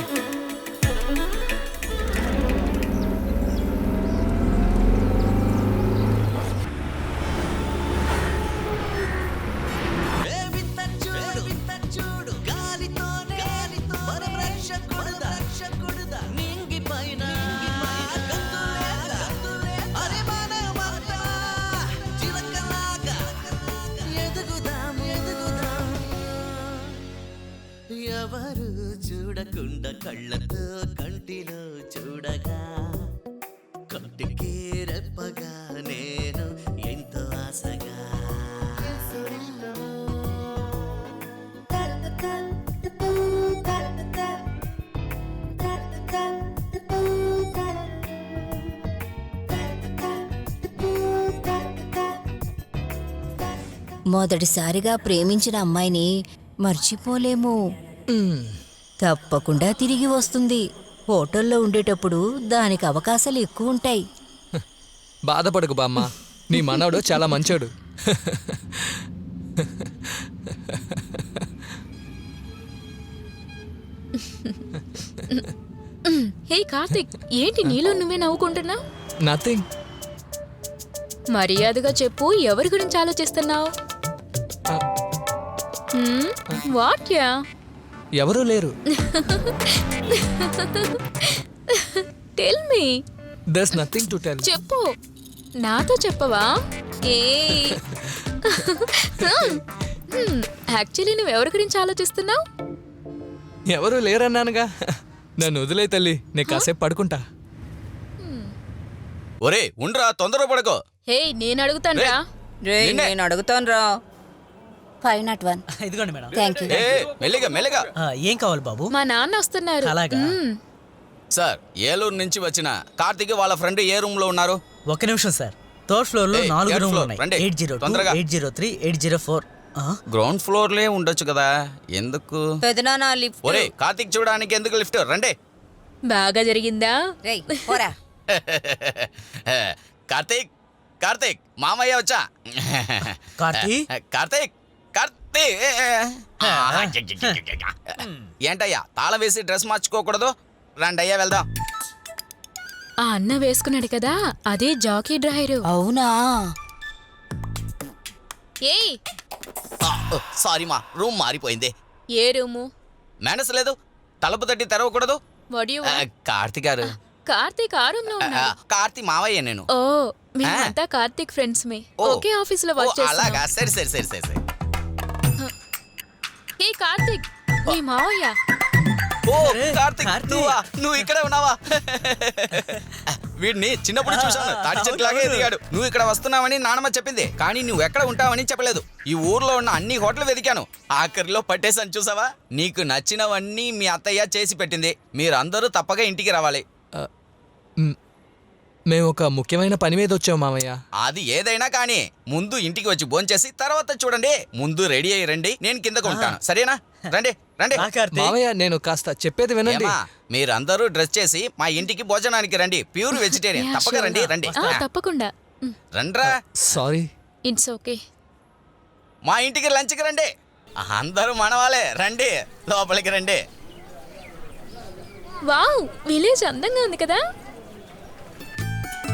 ఎవరు చూడకుండా కళ్ళతో కంటిలో చూడగా కంటికి రెప్పగా నేను ఎంతో ఆశగా మొదటిసారిగా ప్రేమించిన అమ్మాయిని మర్చిపోలేము. తప్పకుండా తిరిగి వస్తుంది. హోటల్లో ఉండేటప్పుడు దానికి అవకాశాలు ఎక్కువ ఉంటాయి. బాధపడకు బామ్మ, నీ మనవడు చాలా మంచోడు. హే కార్తిక్, ఏంటి నీలో నువ్వే నవ్వుకుంటున్నావు? నథింగ్. మర్యాదగా చెప్పు, ఎవరి గురించి ఆలోచిస్తున్నావు? What yeah? ఎవరూ లేరు. Tell me. దర్స్ nothing to tell. చెప్పు, నాతో చెప్పవా? ఏ యాక్చువల్లీ నువ్వు ఎవరి గురించి ఆలోచిస్తున్నావు? ఎవరూ లేరన్నానుగా. నన్ను వదిలే తల్లి, నేను కాసేపు పడుకుంటా. ఒరే ఉండ్రా, తొందర పడుకో. హే, నేను అడుగుతాను రా. నేను అడుగుతాను రా. 501. ఇదిగోండి మేడం. Thank you. మెల్లిగా మెల్లిగా. ఏం కావాలి బాబు? మా నాన్న వస్తున్నారు. అలాగా? సార్, ఏలూరు నుంచి వచ్చిన కార్తీక్ వాళ్ళ ఫ్రెండ్ ఏ రూమ్ లో ఉన్నారు? ఒక్క నిమిషం సార్. థర్డ్ ఫ్లోర్ లో 4 third రూమ్లు floor, ఉన్నాయి. రండి. 802, తొందరగా. 803, 804. గ్రౌండ్ ఫ్లోర్ లే ఉండొచ్చు కదా, ఎందుకు? పెదనాన్న లిఫ్ట్. ఒరే కార్తీక్ చూడడానికి ఎందుకు లిఫ్ట్? రండి. బాగా జరిగిందా? రేయ్, పోరా. కార్తీక్ కార్తీక్ మామయ్య వచ్చా. కార్తీక్? కార్తీక్ కార్తీక్ ఏంటయ్యా తాళం వేసి డ్రెస్ మార్చుకోకూడదు? రండి అయ్యా వెళ్దాం. ఆ అన్న వేసుకున్నాడు కదా, అదే జాకీ డ్రైవరు. అవునా? ఏయ్, సారీ మా, రూమ్ మారిపోయింది. ఏ రూము? మేనస్ లేదు, తలుపు తట్టి తెరవకూడదు. What do you want? Karthik గారు. కార్తీక్ ఆ రూమ్ లో ఉన్నాడు. కార్తీక్ మావయ్య నేను. ఓ, మేమంతా కార్తీక్ ఫ్రెండ్స్ మే. ఓ, ఒకే ఆఫీస్ లో ఓ, వర్క్ అలాగా. చేస్తున్నాం. సరే సరే సరే సరే సరే. హే కార్తీక్, నీ మావయ్య. ఓ కార్తీక్, నువ్వు ఇక్కడే ఉన్నావా? వీడిని చిన్నప్పుడు చూశాను, తాటి చెట్లాగే ఎదిగాడు. నువ్వు ఇక్కడ వస్తున్నావని నానమ్మ చెప్పింది, కానీ నువ్వు ఎక్కడ ఉంటావని చెప్పలేదు. ఈ ఊర్లో ఉన్న అన్ని హోటల్ వెతికాను, ఆఖరిలో పట్టేశాను. చూసావా, నీకు నచ్చినవన్నీ మీ అత్తయ్య చేసి పెట్టింది. మీరందరూ తప్పగా ఇంటికి రావాలి. మేము ఒక ముఖ్యమైన పని మీద వచ్చాము మామయ్య. అది ఏదైనా కానీ ముందు ఇంటికి వచ్చి భోంచేసి తర్వాత చూడండి. ముందు రెడీ అయ్యి రండి, నేను కిందకు ఉంటాను. సరేనా? రండి రండి. మామయ్య, నేను కాస్త చెప్పేది వినండి. ఏమా, మీరందరూ డ్రెస్ చేసి మా ఇంటికి భోజనానికి రండి. Pure vegetarian. తప్పక రండి రండి. తప్పకుండా. రండ్రా. సారీ. It's okay. మా ఇంటికి లంచ్కి రండి. అందరూ మనవాలే. రండి, లోపలికి రండి. వావ్, విలేజ్ అందంగా ఉంది కదా.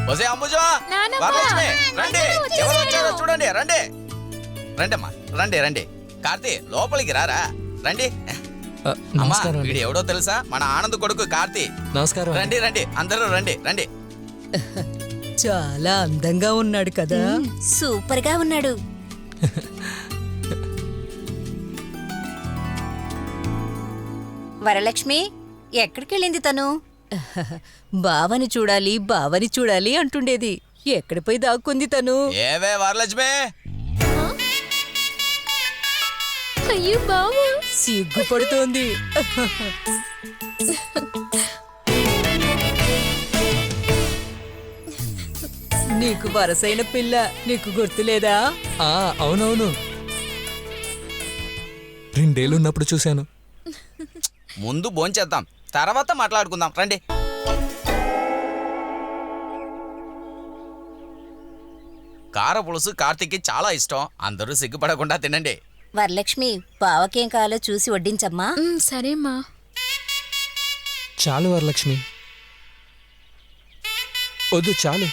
వసే అంబుజా, నానమ్మ, వరలక్ష్మి, రండి. అందరూ వచ్చేసారు. ఎవరు వచ్చారో చూడండి. రండి రండి అమ్మా, రండి రండి. కార్తీ, లోపలికి రారా. రండి. అమ్మా, నమస్కారం వీడు అండి. ఎవడో తెలుసా? మన ఆనంద్ కొడుకు కార్తీ. నమస్కారం. రండి రండి, అందరూ రండి రండి. చాలా అందంగా ఉన్నాడు కదా. సూపర్ గా ఉన్నాడు. వరలక్ష్మి, ఎక్కడికి వెళ్ళింది తను? బావని చూడాలి బావని చూడాలి అంటుండేది. ఎక్కడ పోయి దాక్కుంది తను? ఏవే వరలక్ష్మి, అయ్యో బావా, సిగ్గుపడుతోంది. నీకు వరసైన పిల్ల, నీకు గుర్తులేదా? అవునవును, 2 ఏళ్ళు ఉన్నప్పుడు చూశాను. ముందు భోంచేద్దాం, తర్వాత మాట్లాడుకుందాం రండి. కార పులుసు కార్తీక్కి చాలా ఇష్టం, అందరూ సిగ్గుపడకుండా తినండి. వరలక్ష్మి, బావకేం కావాలో చూసి వడ్డించమ్మా. సరేమ్మా. చాలు వరలక్ష్మి, వద్దు చాలు.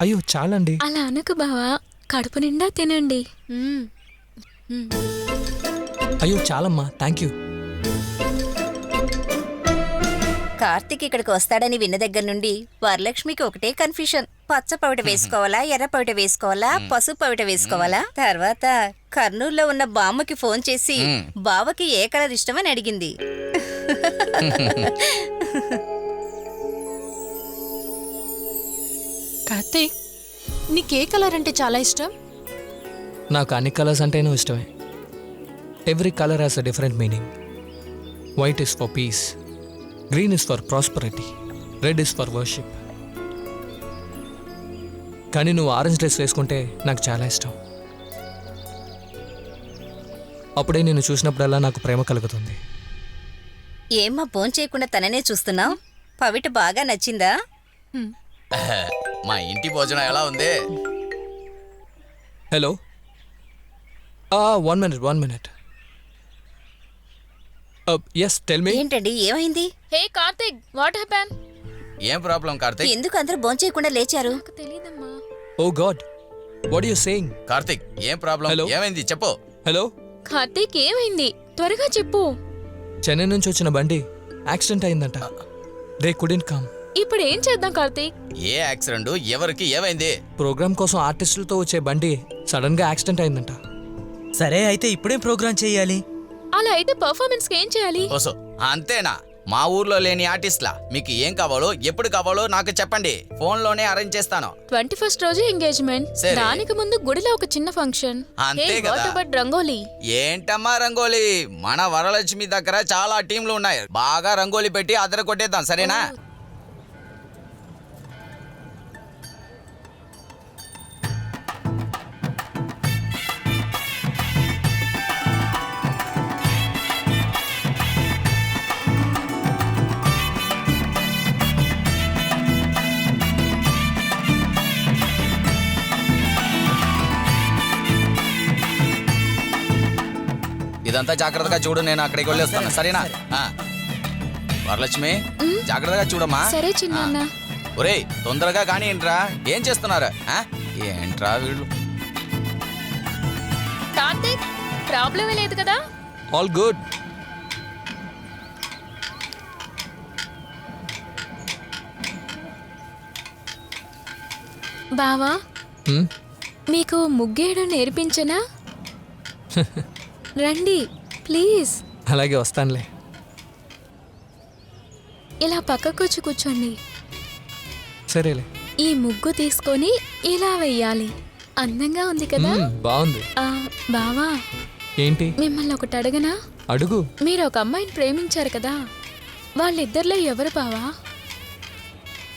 అయ్యో చాలండి. అలా అనకు బావా, కడుపు నిండా తినండి. అయ్యో చాలమ్మా, థ్యాంక్ యూ. కార్తీక్ ఇక్కడికి వస్తాడని విన్న దగ్గర నుండి వరలక్ష్మికి ఒకటే కన్ఫ్యూషన్. పచ్చ పవిట వేసుకోవాలా, ఎర్ర పవిట వేసుకోవాలా, పసుపు పవిట వేసుకోవాలా. తర్వాత కర్నూలులో ఉన్న బామ్మకి ఫోన్ చేసి బావకి ఏ కలర్ ఇష్టమని అడిగింది. కార్తీక్, నీకే కలర్ అంటే చాలా ఇష్టం? నాకు అన్ని కలర్స్ అంటేనూ ఇష్టమే. Every colour has a different meaning. White is for piece, green is for prosperity, red is for worship. కానీ నువ్వు ఆరెంజ్ డ్రెస్ వేసుకుంటే నాకు చాలా ఇష్టం. అప్పుడే నేను చూసినప్పుడల్లా నాకు ప్రేమ కలుగుతుంది. ఏమ్మా ఫోన్ చేయకుండా తననే చూస్తున్నావు? పవిట బాగా నచ్చిందా? మా ఇంటి భోజనం ఎలా ఉంది? Hello, 1 minute. Yes, tell me. ఏంటండి, ఏమైంది? Hey Karthik, what happen? ఏం ప్రాబ్లం కార్తీక్? ఎందుకు అందరూ భోంచేయకుండా లేచారు? నాకు తెలీదమ్మా. Oh God, what are you saying? Karthik, ఏం ప్రాబ్లం? Hello? ఏమైంది చెప్పు. హలో, కార్తిక్ ఏమైంది? త్వరగా చెప్పు. చెన్నై నుంచి వచ్చిన బండి యాక్సిడెంట్ అయిందంట. They couldn't come. ఇప్పుడు ఏం చేద్దాం కార్తిక్? ఏ యాక్సిడెంట్? ఎవరికి ఏమైంది? ప్రోగ్రామ్ కోసం ఆర్టిస్టులతో వచ్చే బండి సడన్ గా యాక్సిడెంట్ అయిందంట. సరే అయితే ఇప్పుడేం ప్రోగ్రామ్ చేయాలి? అలా అయితే పర్ఫార్మెన్స్ కి ఏం చేయాలి? ఓసో అంతేనా? మా ఊర్లో లేని ఆర్టిస్ట్లా మీకు ఏం కావాలో ఎప్పుడు కావాలో నాకు చెప్పండి, ఫోన్ లోనే అరేంజ్ చేస్తాను. 21st రోజు ఎంగేజ్మెంట్, సరే. దానికి ముందు గుడిలో ఒక చిన్న ఫంక్షన్. అంతే కదా. రంగోలీ. ఏంటమ్మా రంగోలీ? మన వరలక్ష్మి దగ్గర చాలా టీంలు ఉన్నాయి, బాగా రంగోలీ పెట్టి అదర కొట్టేద్దాం, సరేనా? ఇదంతా జాగ్రత్తగా చూడు, నేను అక్కడికి వెళ్ళొస్తాను, సరేనా? వరలక్ష్మి, జాగ్రత్తగా చూడమ్మా. సరే చిన్న. ఒరేయ్ తొందరగా కానీ ఏంట్రా, ఏం చేస్తున్నారు? ఏంట్రా వీళ్ళు? కార్తిక్, ప్రాబ్లం లేదు కదా? All good. బావా, మీకు ముగ్గేయడం నేర్పించనా? రండి ప్లీజ్. అలాగే వస్తానులే. ఇలా పక్కకొచ్చి కూర్చోండి. సరేలే. ఈ ముగ్గు తీసుకొని ఇలా వెయ్యాలి. అందంగా ఉంది కదా? బాగుంది. బావా, ఏంటి? మిమ్మల్ని ఒకటి అడగనా? అడుగు. మీరు ఒక అమ్మాయిని ప్రేమించారు కదా, వాళ్ళిద్దరిలో ఎవరు బావా?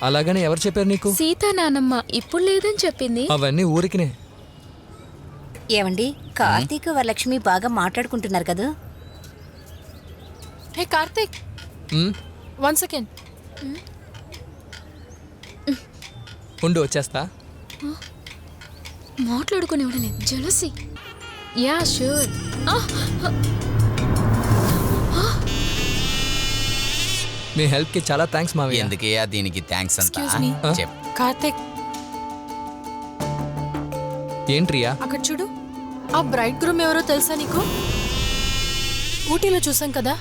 అలాగని ఎవరు చెప్పారు నీకు? సీతా నానమ్మ ఇప్పుడు లేదని చెప్పింది. అవన్నీ ఊరికినే. ఏమండి, కార్తీక్ వరలక్ష్మి బాగా మాట్లాడుకుంటున్నారు కదా? హే కార్తీక్, 1 second. ఉండు వచ్చేస్తా. మాట్లాడుకుని ఇవ్వలేదు, జలసి. Ya sure. మీ హెల్ప్ కి చాలా థ్యాంక్స్ మావయ్య. ఎందుకయ్యా దీనికి థ్యాంక్స్ అంతా? Excuse me. చెప్పు. కార్తీక్, ఏంట్రియా? అక్కడ చూడు, ఆ బ్రైడ్ గ్రూమ్ ఎవరో తెలుసా నీకు? ఊటీలో చూసాం కదా.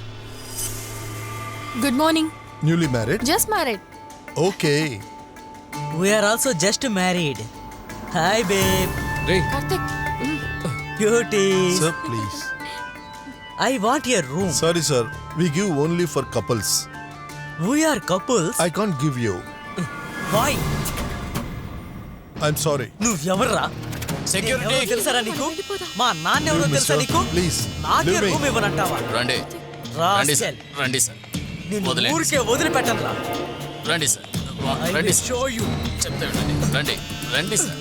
Good morning. Newly married? Just married. Okay. We're also just married. Hi babe. రే Karthik, cuties. Sir please. I want your room. Sorry sir, we give only for couples. We're couples. I can't give you. Why? I'm sorry. నువ్వెవర్రా? Security తెలుసారా నీకు? మా నాన్న ఎవరో తెలుసా నీకు? Please నాకే రూమ్ ఇవ్వనంటావా? రండి రండి సార్, రండి సార్, వదిలేండి ఊరికే వదిలిపెట్టనురా. రండి సార్, రండి సార్. Show you. చెప్తా వినండి. రండి రండి సార్,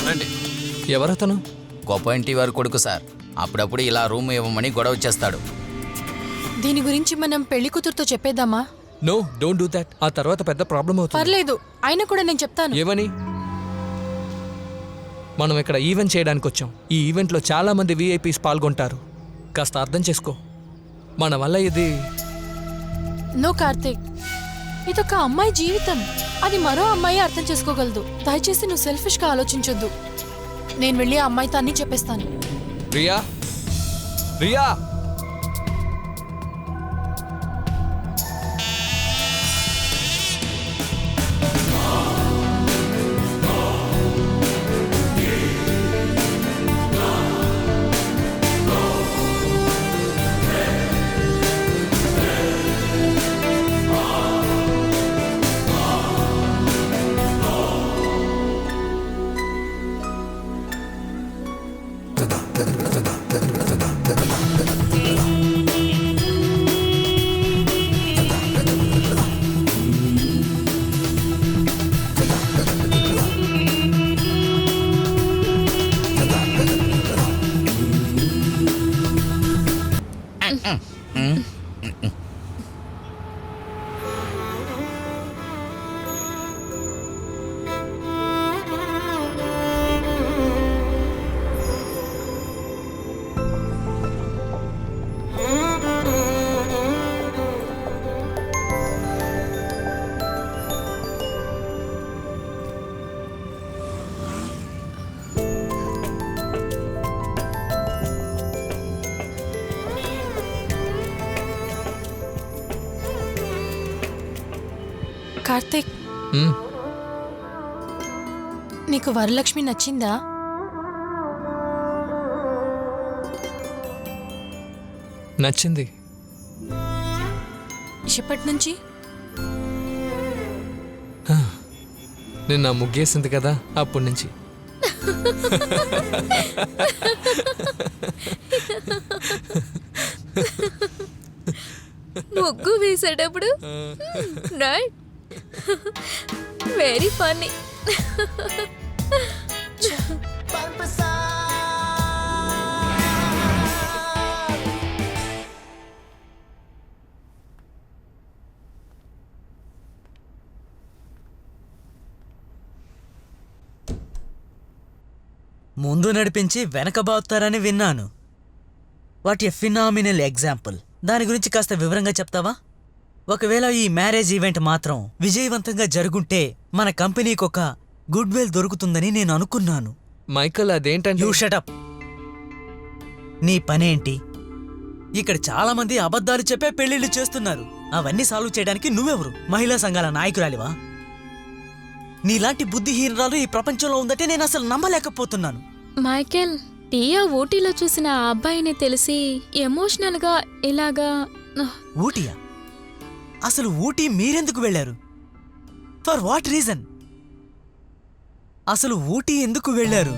రండి. ఎవరతను? గొప్ప ఇంటి వారి కొడుకు సార్. అప్పుడప్పుడు ఇలా రూమ్ ఇవ్వమని గొడవ చేస్తాడు. దీని గురించి మనం పెళ్లి కూతురుతో చెప్పేద్దామా? No, don't do that. ఆ తర్వాత పెద్ద ప్రాబ్లం అవుతుంది. పర్లేదు, అయినా కూడా నేను చెప్తాను. ఏమని? మనం ఇక్కడ ఈవెంట్ చేయడానికి వచ్చాం. ఈ ఈవెంట్లో చాలా మంది విఐపీస్ పాల్గొంటారు. కాస్త అర్థం చేసుకో. మన వల్ల ఇది నో కార్తీక్, ఇదొక అమ్మాయి జీవితం. అది మరో అమ్మాయి అర్థం చేసుకోగలదు. దయచేసి నువ్వు సెల్ఫిష్గా ఆలోచించొద్దు. నేను వెళ్ళి ఆ అమ్మాయితో అన్నీ చెప్పేస్తాను. రియా, రియా, కార్తీక్, మ్, నీకు వరలక్ష్మి నచ్చిందా? నచ్చింది. ఎప్పటి నుంచి? నిన్న ముగ్గేసింది కదా, అప్పటి నుంచి. ముగ్గు వేసేటప్పుడు రైట్, వెరీ ఫన్నీ. ముందు నడిపించి వెనకబావుతారని విన్నాను. What a phenomenal example. దాని గురించి కాస్త వివరంగా చెప్తావా? ఒకవేళ ఈ మ్యారేజ్ ఈవెంట్ మాత్రం విజయవంతంగా జరుగుంటే మన కంపెనీకి ఒక గుడ్ విల్ దొరుకుతుందని నేను అనుకున్నాను. మైకల్, అదేంటంటే యూ షటప్. నీ పనేంటి? ఇక్కడ చాలా మంది అబద్ధాలు చెప్పే పెళ్లిళ్ళు చేస్తున్నారు. అవన్నీ సాల్వ్ చేయడానికి నువ్వెవరు? మహిళా సంఘాల నాయకురాలివా? నీలాంటి బుద్ధిహీనరాలు ఈ ప్రపంచంలో ఉందంటే నేను అసలు నమ్మలేకపోతున్నాను. మైకేల్, టియా ఊటీలో చూసిన ఆ అబ్బాయిని తెలిసి ఎమోషనల్ గా ఇలాగా. ఊటీయా? అసలు ఊటీ మీరెందుకు వెళ్ళారు? For what reason? అసలు ఊటీ ఎందుకు వెళ్ళారు?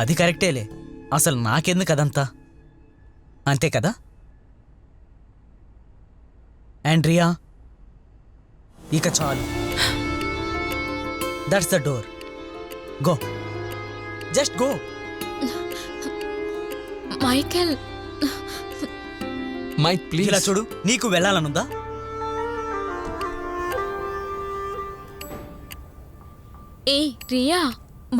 అది కరెక్టేలే. అసలు నాకెందుకు అదంతా? అంతే కదా? ఆండ్రియా, ఇక చాలు. That's the door. Go, just go. Michael, Mike please. ఇలా చూడు, నీకు వెళ్ళాలనుందా? ఏ రియా,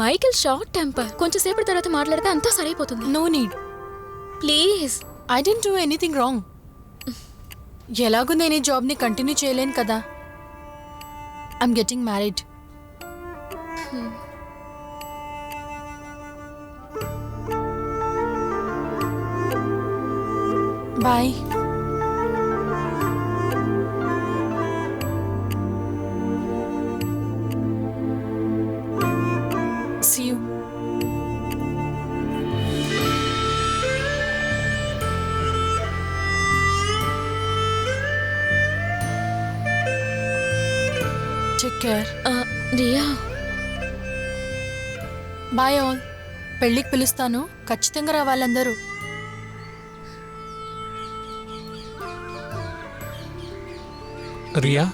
మైకేల్ షార్ట్ టెంపర్. కొంచెం సేపటి తర్వాత మాట్లాడితే అంతా సరైపోతుంది. No need. Please. I don't do anything wrong. ఎలాగూ నేను ఈ జాబ్ని కంటిన్యూ చేయలేను కదా. I'm getting married. Bye. See you. Take care. Riya, bye all. పెళ్ళికి పిలుస్తాను, ఖచ్చితంగా రావాలందరూ. Riya,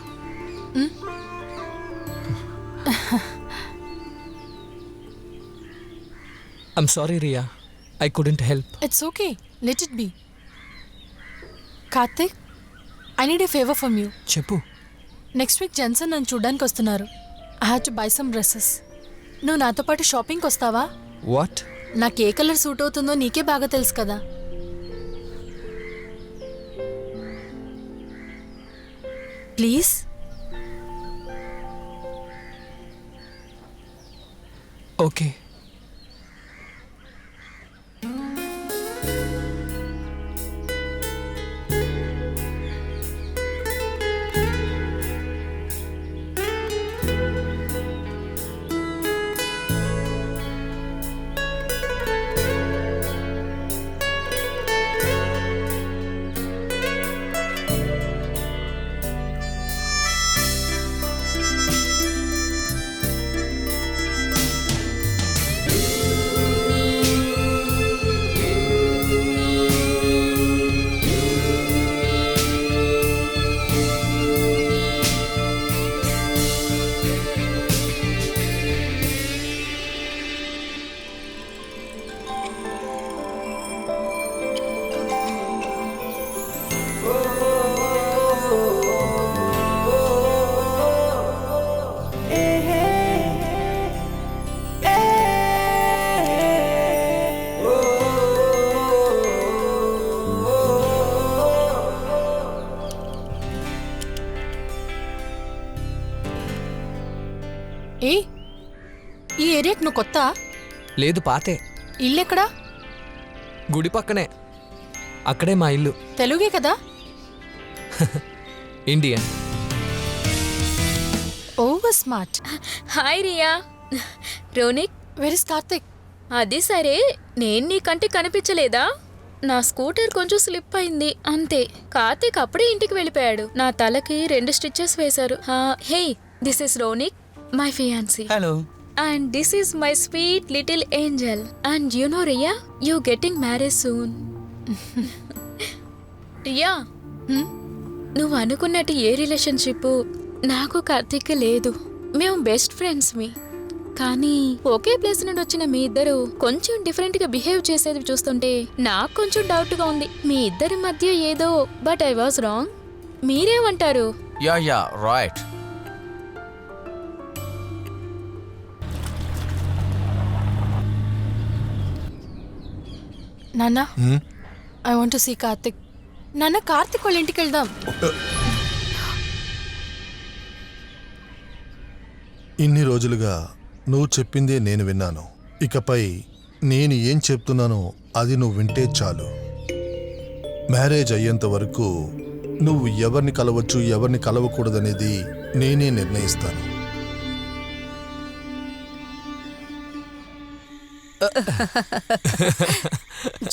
I'm sorry Riya, I couldn't help. It's okay, let it be. Karthik, I need a favour from you. చెప్పు. నెక్స్ట్ వీక్ జెన్సన్ నన్ను చూడ్డానికి వస్తున్నారు. I have to buy some dresses. నువ్వు నాతో పాటు షాపింగ్కి వస్తావా? వాట్? నాకు ఏ కలర్ సూట్ అవుతుందో నీకే బాగా తెలుసు కదా. ప్లీజ్. ఓకే. ఏ, ఈ ఏరియాకి నువ్వు కొత్త? లేదు, పాతే. ఇల్లెక్కడా? గుడి పక్కనే. అక్కడే మా ఇల్లు. తెలుగే కదా? Indian. Over smart. Hi Riya. Ronik, where is Karthik? అది సరే, నేను నీ కంటికి కనిపించలేదా? నా స్కూటర్ కొంచెం స్లిప్ అయింది అంతే. కార్తీక్ అప్పుడే ఇంటికి వెళ్ళిపోయాడు. నా తలకి 2 స్టిచెస్ వేశారు. Hey, this is Ronik, my fiancee. Hello. And this is my sweet little angel. And you know, Riya, you getting married soon. Riya, నువ్వు అనుకున్నట్టు ఏ రిలేషన్షిప్ నాకు కార్తీక్ లేదు. మేము బెస్ట్ ఫ్రెండ్స్ మీ. కానీ ఒకే ప్లేస్ నుండి వచ్చిన మీ ఇద్దరు కొంచెం డిఫరెంట్ గా బిహేవ్ చేసేది చూస్తుంటే నాకు కొంచెం డౌట్ గా ఉంది. మీ ఇద్దరి మధ్య ఏదో, బట్ ఐ వాజ్ రాంగ్. మీరేమంటారు? Yeah right. నాన్న, I want to see Karthik. నాన్న, కార్తిక్ వాళ్ళ ఇంటికి వెళ్దాం. ఇన్ని రోజులుగా నువ్వు చెప్పిందే నేను విన్నాను. ఇకపై నేను ఏం చెప్తున్నానో అది నువ్వు వింటే చాలు. మ్యారేజ్ అయ్యేంత వరకు నువ్వు ఎవరిని కలవచ్చు, ఎవరిని కలవకూడదనేది నేనే నిర్ణయిస్తాను.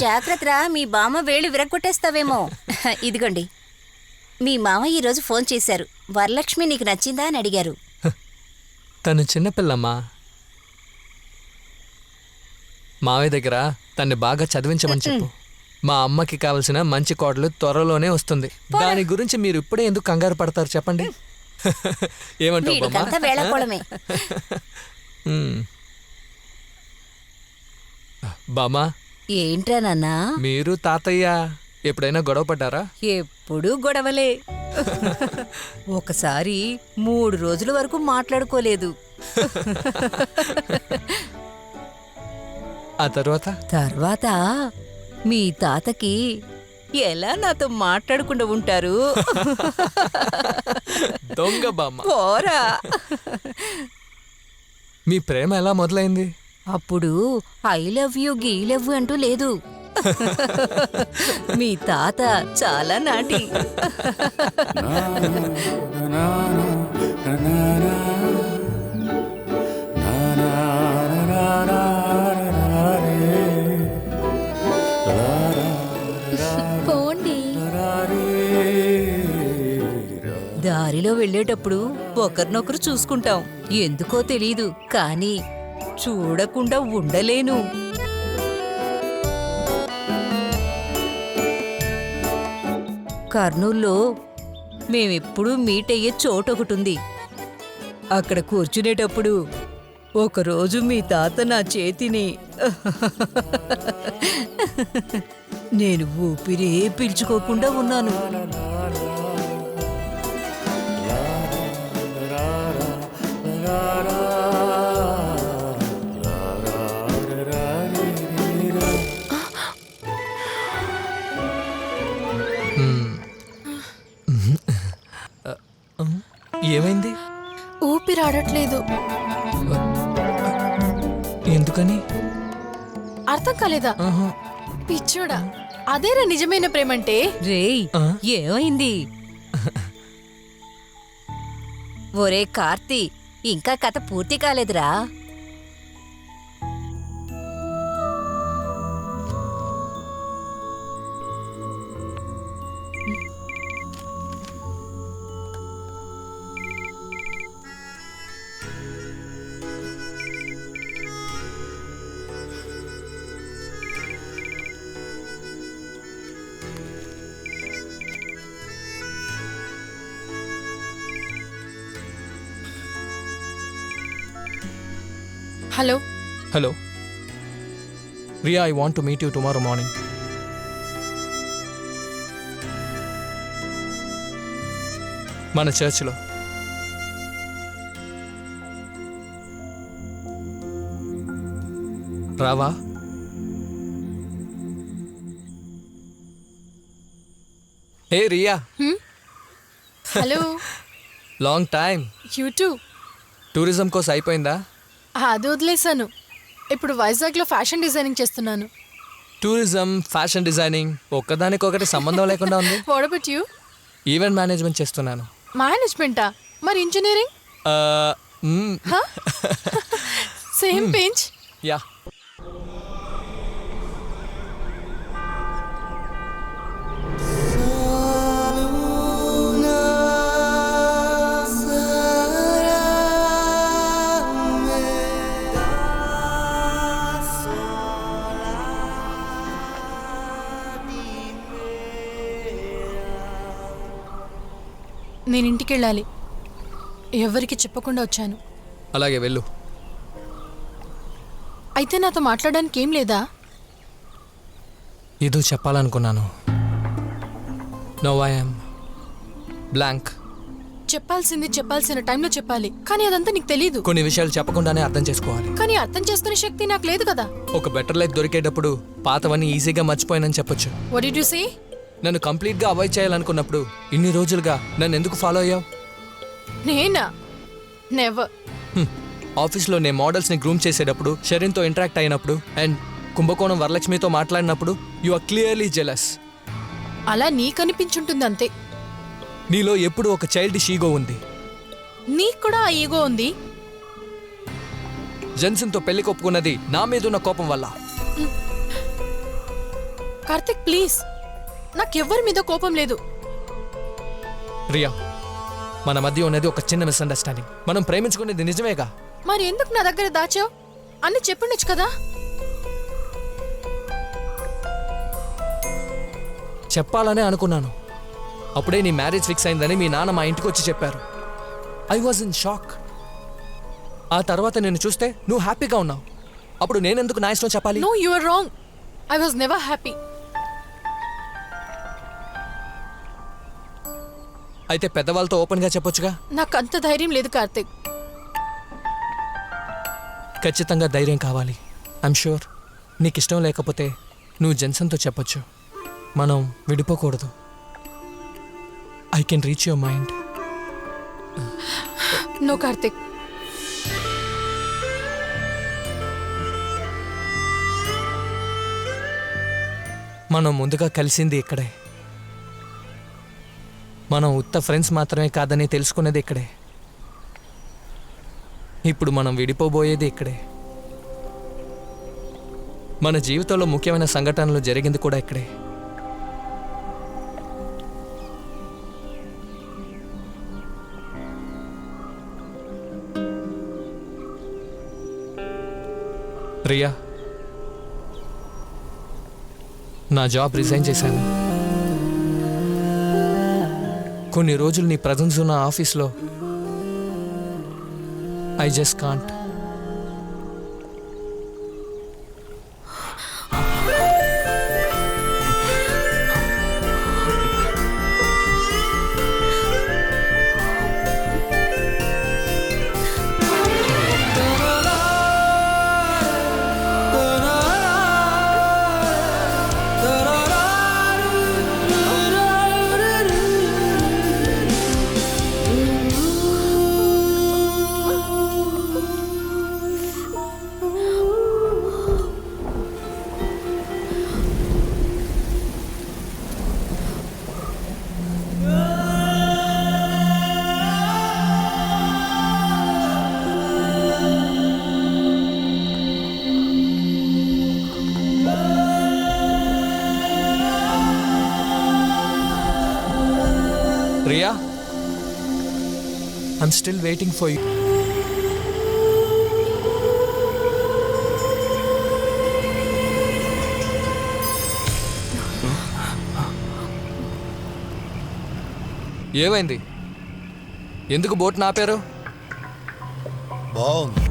జాగ్రత్తరా, మీ బామ్మ వేళ్ళు విరగొట్టేస్తావేమో. ఇదిగోండి, మీ మామ ఈరోజు ఫోన్ చేశారు. వరలక్ష్మి నీకు నచ్చిందా అని అడిగారు. తను చిన్నపిల్లమ్మా. మావయ్య దగ్గర తన్ని బాగా చదివించమని చెప్పు. మా అమ్మకి కావలసిన మంచి కోడలు త్వరలోనే వస్తుంది. దాని గురించి మీరు ఇప్పుడే ఎందుకు కంగారు పడతారు చెప్పండి? ఏమంటావు వీడికంతా వేళకోళమే. బామా, ఏంట్రా నాన్నా? మీరు తాతయ్య ఎప్పుడైనా గొడవ పడ్డారా? ఎప్పుడూ గొడవలే. ఒకసారి 3 రోజుల వరకు మాట్లాడుకోలేదు. ఆ తర్వాత మీ తాతకి ఎలా నాతో మాట్లాడకుండా ఉంటారు? దొంగ బామ్మ. పోరా. మీ ప్రేమ ఎలా మొదలైంది? అప్పుడు I love you, ghee love you అంటూ లేదు. మీ తాత చాలా నాటి. పోండి. దారిలో వెళ్ళేటప్పుడు ఒకరినొకరు చూసుకుంటాం. ఎందుకో తెలీదు కానీ చూడకుండా ఉండలేను. కర్నూల్లో మేమెప్పుడూ మీట్ అయ్యే చోటొకటుంది. అక్కడ కూర్చునేటప్పుడు ఒకరోజు మీ తాత నా చేతిని నేను ఊపిరే పీల్చుకోకుండా ఉన్నాను. ఏమైంది? ఊపిరాడట్లేదు. ఎందుకని? అర్థం కాలేదా? పిచ్చోడా, అదేరా నిజమైన ప్రేమంటే. రేయ్ ఏమైంది? ఒరే కార్తీ, ఇంకా కథ పూర్తి కాలేదురా. Hello hello Riya, I want to meet you tomorrow morning. మన చర్చ్లో. రావా? Hey Riya, hello. Long time. You too. Tourism course అయిపోయిందా? అది వదిలేశాను. ఇప్పుడు వైజాగ్లో ఫ్యాషన్ డిజైనింగ్ చేస్తున్నాను. టూరిజం, ఫ్యాషన్ డిజైనింగ్ ఒక్కదానికొకటి సంబంధం లేకుండా ఉంది. What about you? Event management చేస్తున్నాను. మేనేజ్మెంటా? మరి ఇంజనీరింగ్? Same bench. యా. నేను ఇంటికి వెళ్ళాలి. ఎవరికి చెప్పకుండా వచ్చాను. అలాగే వెళ్ళు. అయితే నాతో మాట్లాడడానికి ఏం లేదా? ఏదో చెప్పాలనుకున్నాను. No I am blank. చెప్పాల్సిన టైంలో చెప్పాలి, కానీ అదంతా నీకు తెలీదు. కొన్ని విషయాలు చెప్పకుండానే అర్థం చేసుకోవాలి. కానీ అర్థం చేసుకునే శక్తి నాకు లేదు కదా. ఒక బెటర్ లైఫ్ దొరికేటప్పుడు పాతవన్నీ ఈజీగా మర్చిపోయానని చెప్పొచ్చు. What did you say? నన్ను కంప్లీట్గా అవాయిడ్ చేయాలనుకున్నప్పుడు ఇన్ని రోజులుగా నన్ను ఎందుకు ఫాలో అయ్యావు? నేనా? నెవర్. ఆఫీస్లో నేను మోడల్స్ని గ్రూమ్ చేసేటప్పుడు, షరీన్తో ఇంటరాక్ట్ అయినప్పుడు అండ్ కుంభకోణం వరలక్ష్మితో మాట్లాడినప్పుడు యు ఆర్ క్లియర్లీ జెలస్. అలా నీకనిపించుంటుంది అంతే. నీలో ఎప్పుడు ఒక చైల్డిష్ ఈగో ఉంది. నీకు కూడా ఆ ఈగో ఉంది. జెన్సన్తో పెళ్లి కొప్పుకున్నది నా మీదున్న కోపం వల్ల. కార్తిక్ ప్లీజ్, నాకెవ్వరి మీద కోపం లేదు. రియా, మన మధ్య ఉన్నది ఒక చిన్న మిస్అండర్స్టాండింగ్. మనం ప్రేమించుకునేది నిజమేగా. మరి ఎందుకు నా దగ్గర దాచావు? అన్ని చెప్పిండొచ్చు కదా. చెప్పాలనే అనుకున్నాను. అప్పుడే నీ మ్యారేజ్ ఫిక్స్ అయిందని మీ నాన్న మా ఇంటికి వచ్చి చెప్పారు. I was in shock. ఆ తర్వాత నేను చూస్తే నువ్వు హ్యాపీగా ఉన్నావు. అప్పుడు నేనెందుకు నా ఇష్టం చెప్పాలి? No, you are wrong. I was never happy. అయితే పెద్దవాళ్ళతో ఓపెన్గా చెప్పొచ్చుగా. నాకు అంత ధైర్యం లేదు కార్తిక్. ఖచ్చితంగా ధైర్యం కావాలి. ఐఎమ్ షూర్ నీకు ఇష్టం లేకపోతే నువ్వు జెన్సన్తో చెప్పొచ్చు. మనం విడిపోకూడదు. I can reach your mind. No Karthik. మనం ముందుగా కలిసింది ఇక్కడే. మనం ఉత్త ఫ్రెండ్స్ మాత్రమే కాదని తెలుసుకునేది ఇక్కడే. ఇప్పుడు మనం విడిపోబోయేది ఇక్కడే. మన జీవితంలో ముఖ్యమైన సంఘటనలు జరిగింది కూడా ఇక్కడే. ప్రియా, నా జాబ్ రిజైన్ చేశాను. కొన్ని రోజులు నీ ప్రజెన్స్ ఉన్న ఆఫీస్లో I just can't. Priya, I'm still waiting for you. ఏమైంది? ఎందుకు బోట్ ఆపారు? బాగుంది.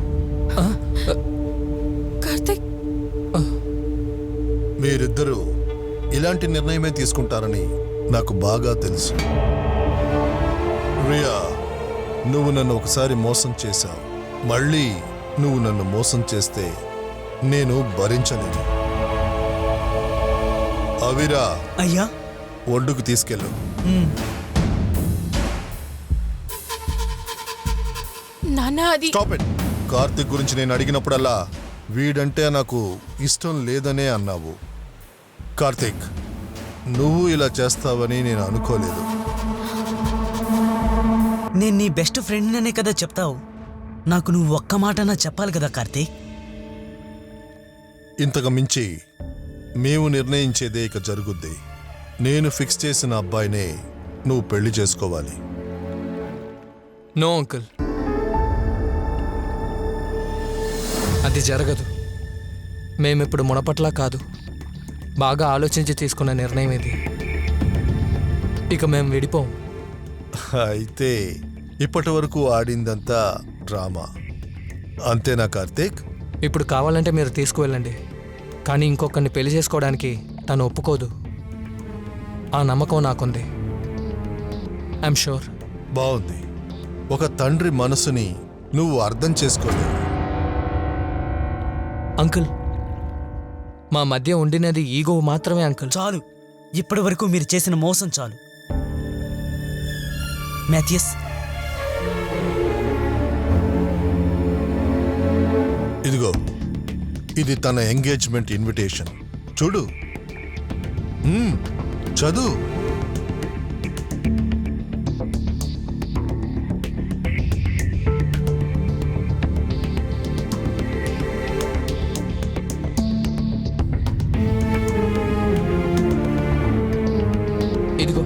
కార్తిక్, మీరిద్దరూ ఇలాంటి నిర్ణయమే తీసుకుంటారని నాకు బాగా తెలుసు. రియా, నువ్వు నన్ను ఒకసారి మోసం చేశావు. మళ్ళీ నువ్వు నన్ను మోసం చేస్తే నేను భరించలేను. అవిరా, అయ్యా. ఒడ్డుకు తీసుకెళ్ళు. నాన్న అది స్టాప్ ఇట్. కార్తిక్ గురించి నేను అడిగినప్పుడల్లా వీడంటే నాకు ఇష్టం లేదనే అన్నావు. కార్తిక్, నువ్వు ఇలా చేస్తావని నేను అనుకోలేదు. నేను నీ బెస్ట్ ఫ్రెండ్ అనే కదా చెప్తావు. నాకు నువ్వు ఒక్క మాటనా చెప్పాలి కదా కార్తీక్. ఇంతకు మించి మేము నిర్ణయించేదే ఇక జరుగుద్ది. నేను ఫిక్స్ చేసిన అబ్బాయినే నువ్వు పెళ్లి చేసుకోవాలి. నో అంకుల్, అది జరగదు. మేమిప్పుడు మునపట్లా కాదు. బాగా ఆలోచించి తీసుకున్న నిర్ణయం ఇది. ఇక మేము విడిపోం. అయితే ఇప్పటి వరకు ఆడిందంతా డ్రామా అంతేనా కార్తీక్? ఇప్పుడు కావాలంటే మీరు తీసుకువెళ్ళండి, కానీ ఇంకొకరిని పెళ్లి చేసుకోవడానికి తను ఒప్పుకోదు. ఆ నమ్మకం నాకుంది. I'm sure. బాగుంది. ఒక తండ్రి మనసుని నువ్వు అర్థం చేసుకోలేవు. అంకుల్, మా మధ్య ఉండినది ఈగో మాత్రమే అంకుల్. చాలు, ఇప్పటి వరకు మీరు చేసిన మోసం చాలు. మ్యాథ్యూస్, ఇదిగో, ఇది తన ఎంగేజ్మెంట్ ఇన్విటేషన్. చూడు, చదువు. ఇదిగో,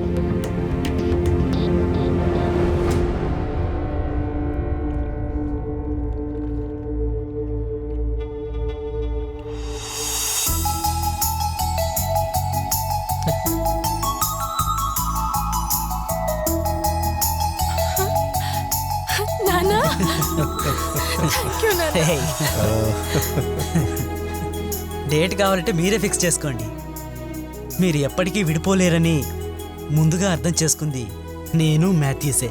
నాన్న, థ్యాంక్ యూ నాన్న. డేట్ కావాలంటే మీరే ఫిక్స్ చేసుకోండి. మీరు ఎప్పటికీ విడిపోలేరని ముందుగా అర్థం చేసుకుంది నేను మ్యాథ్యూసే.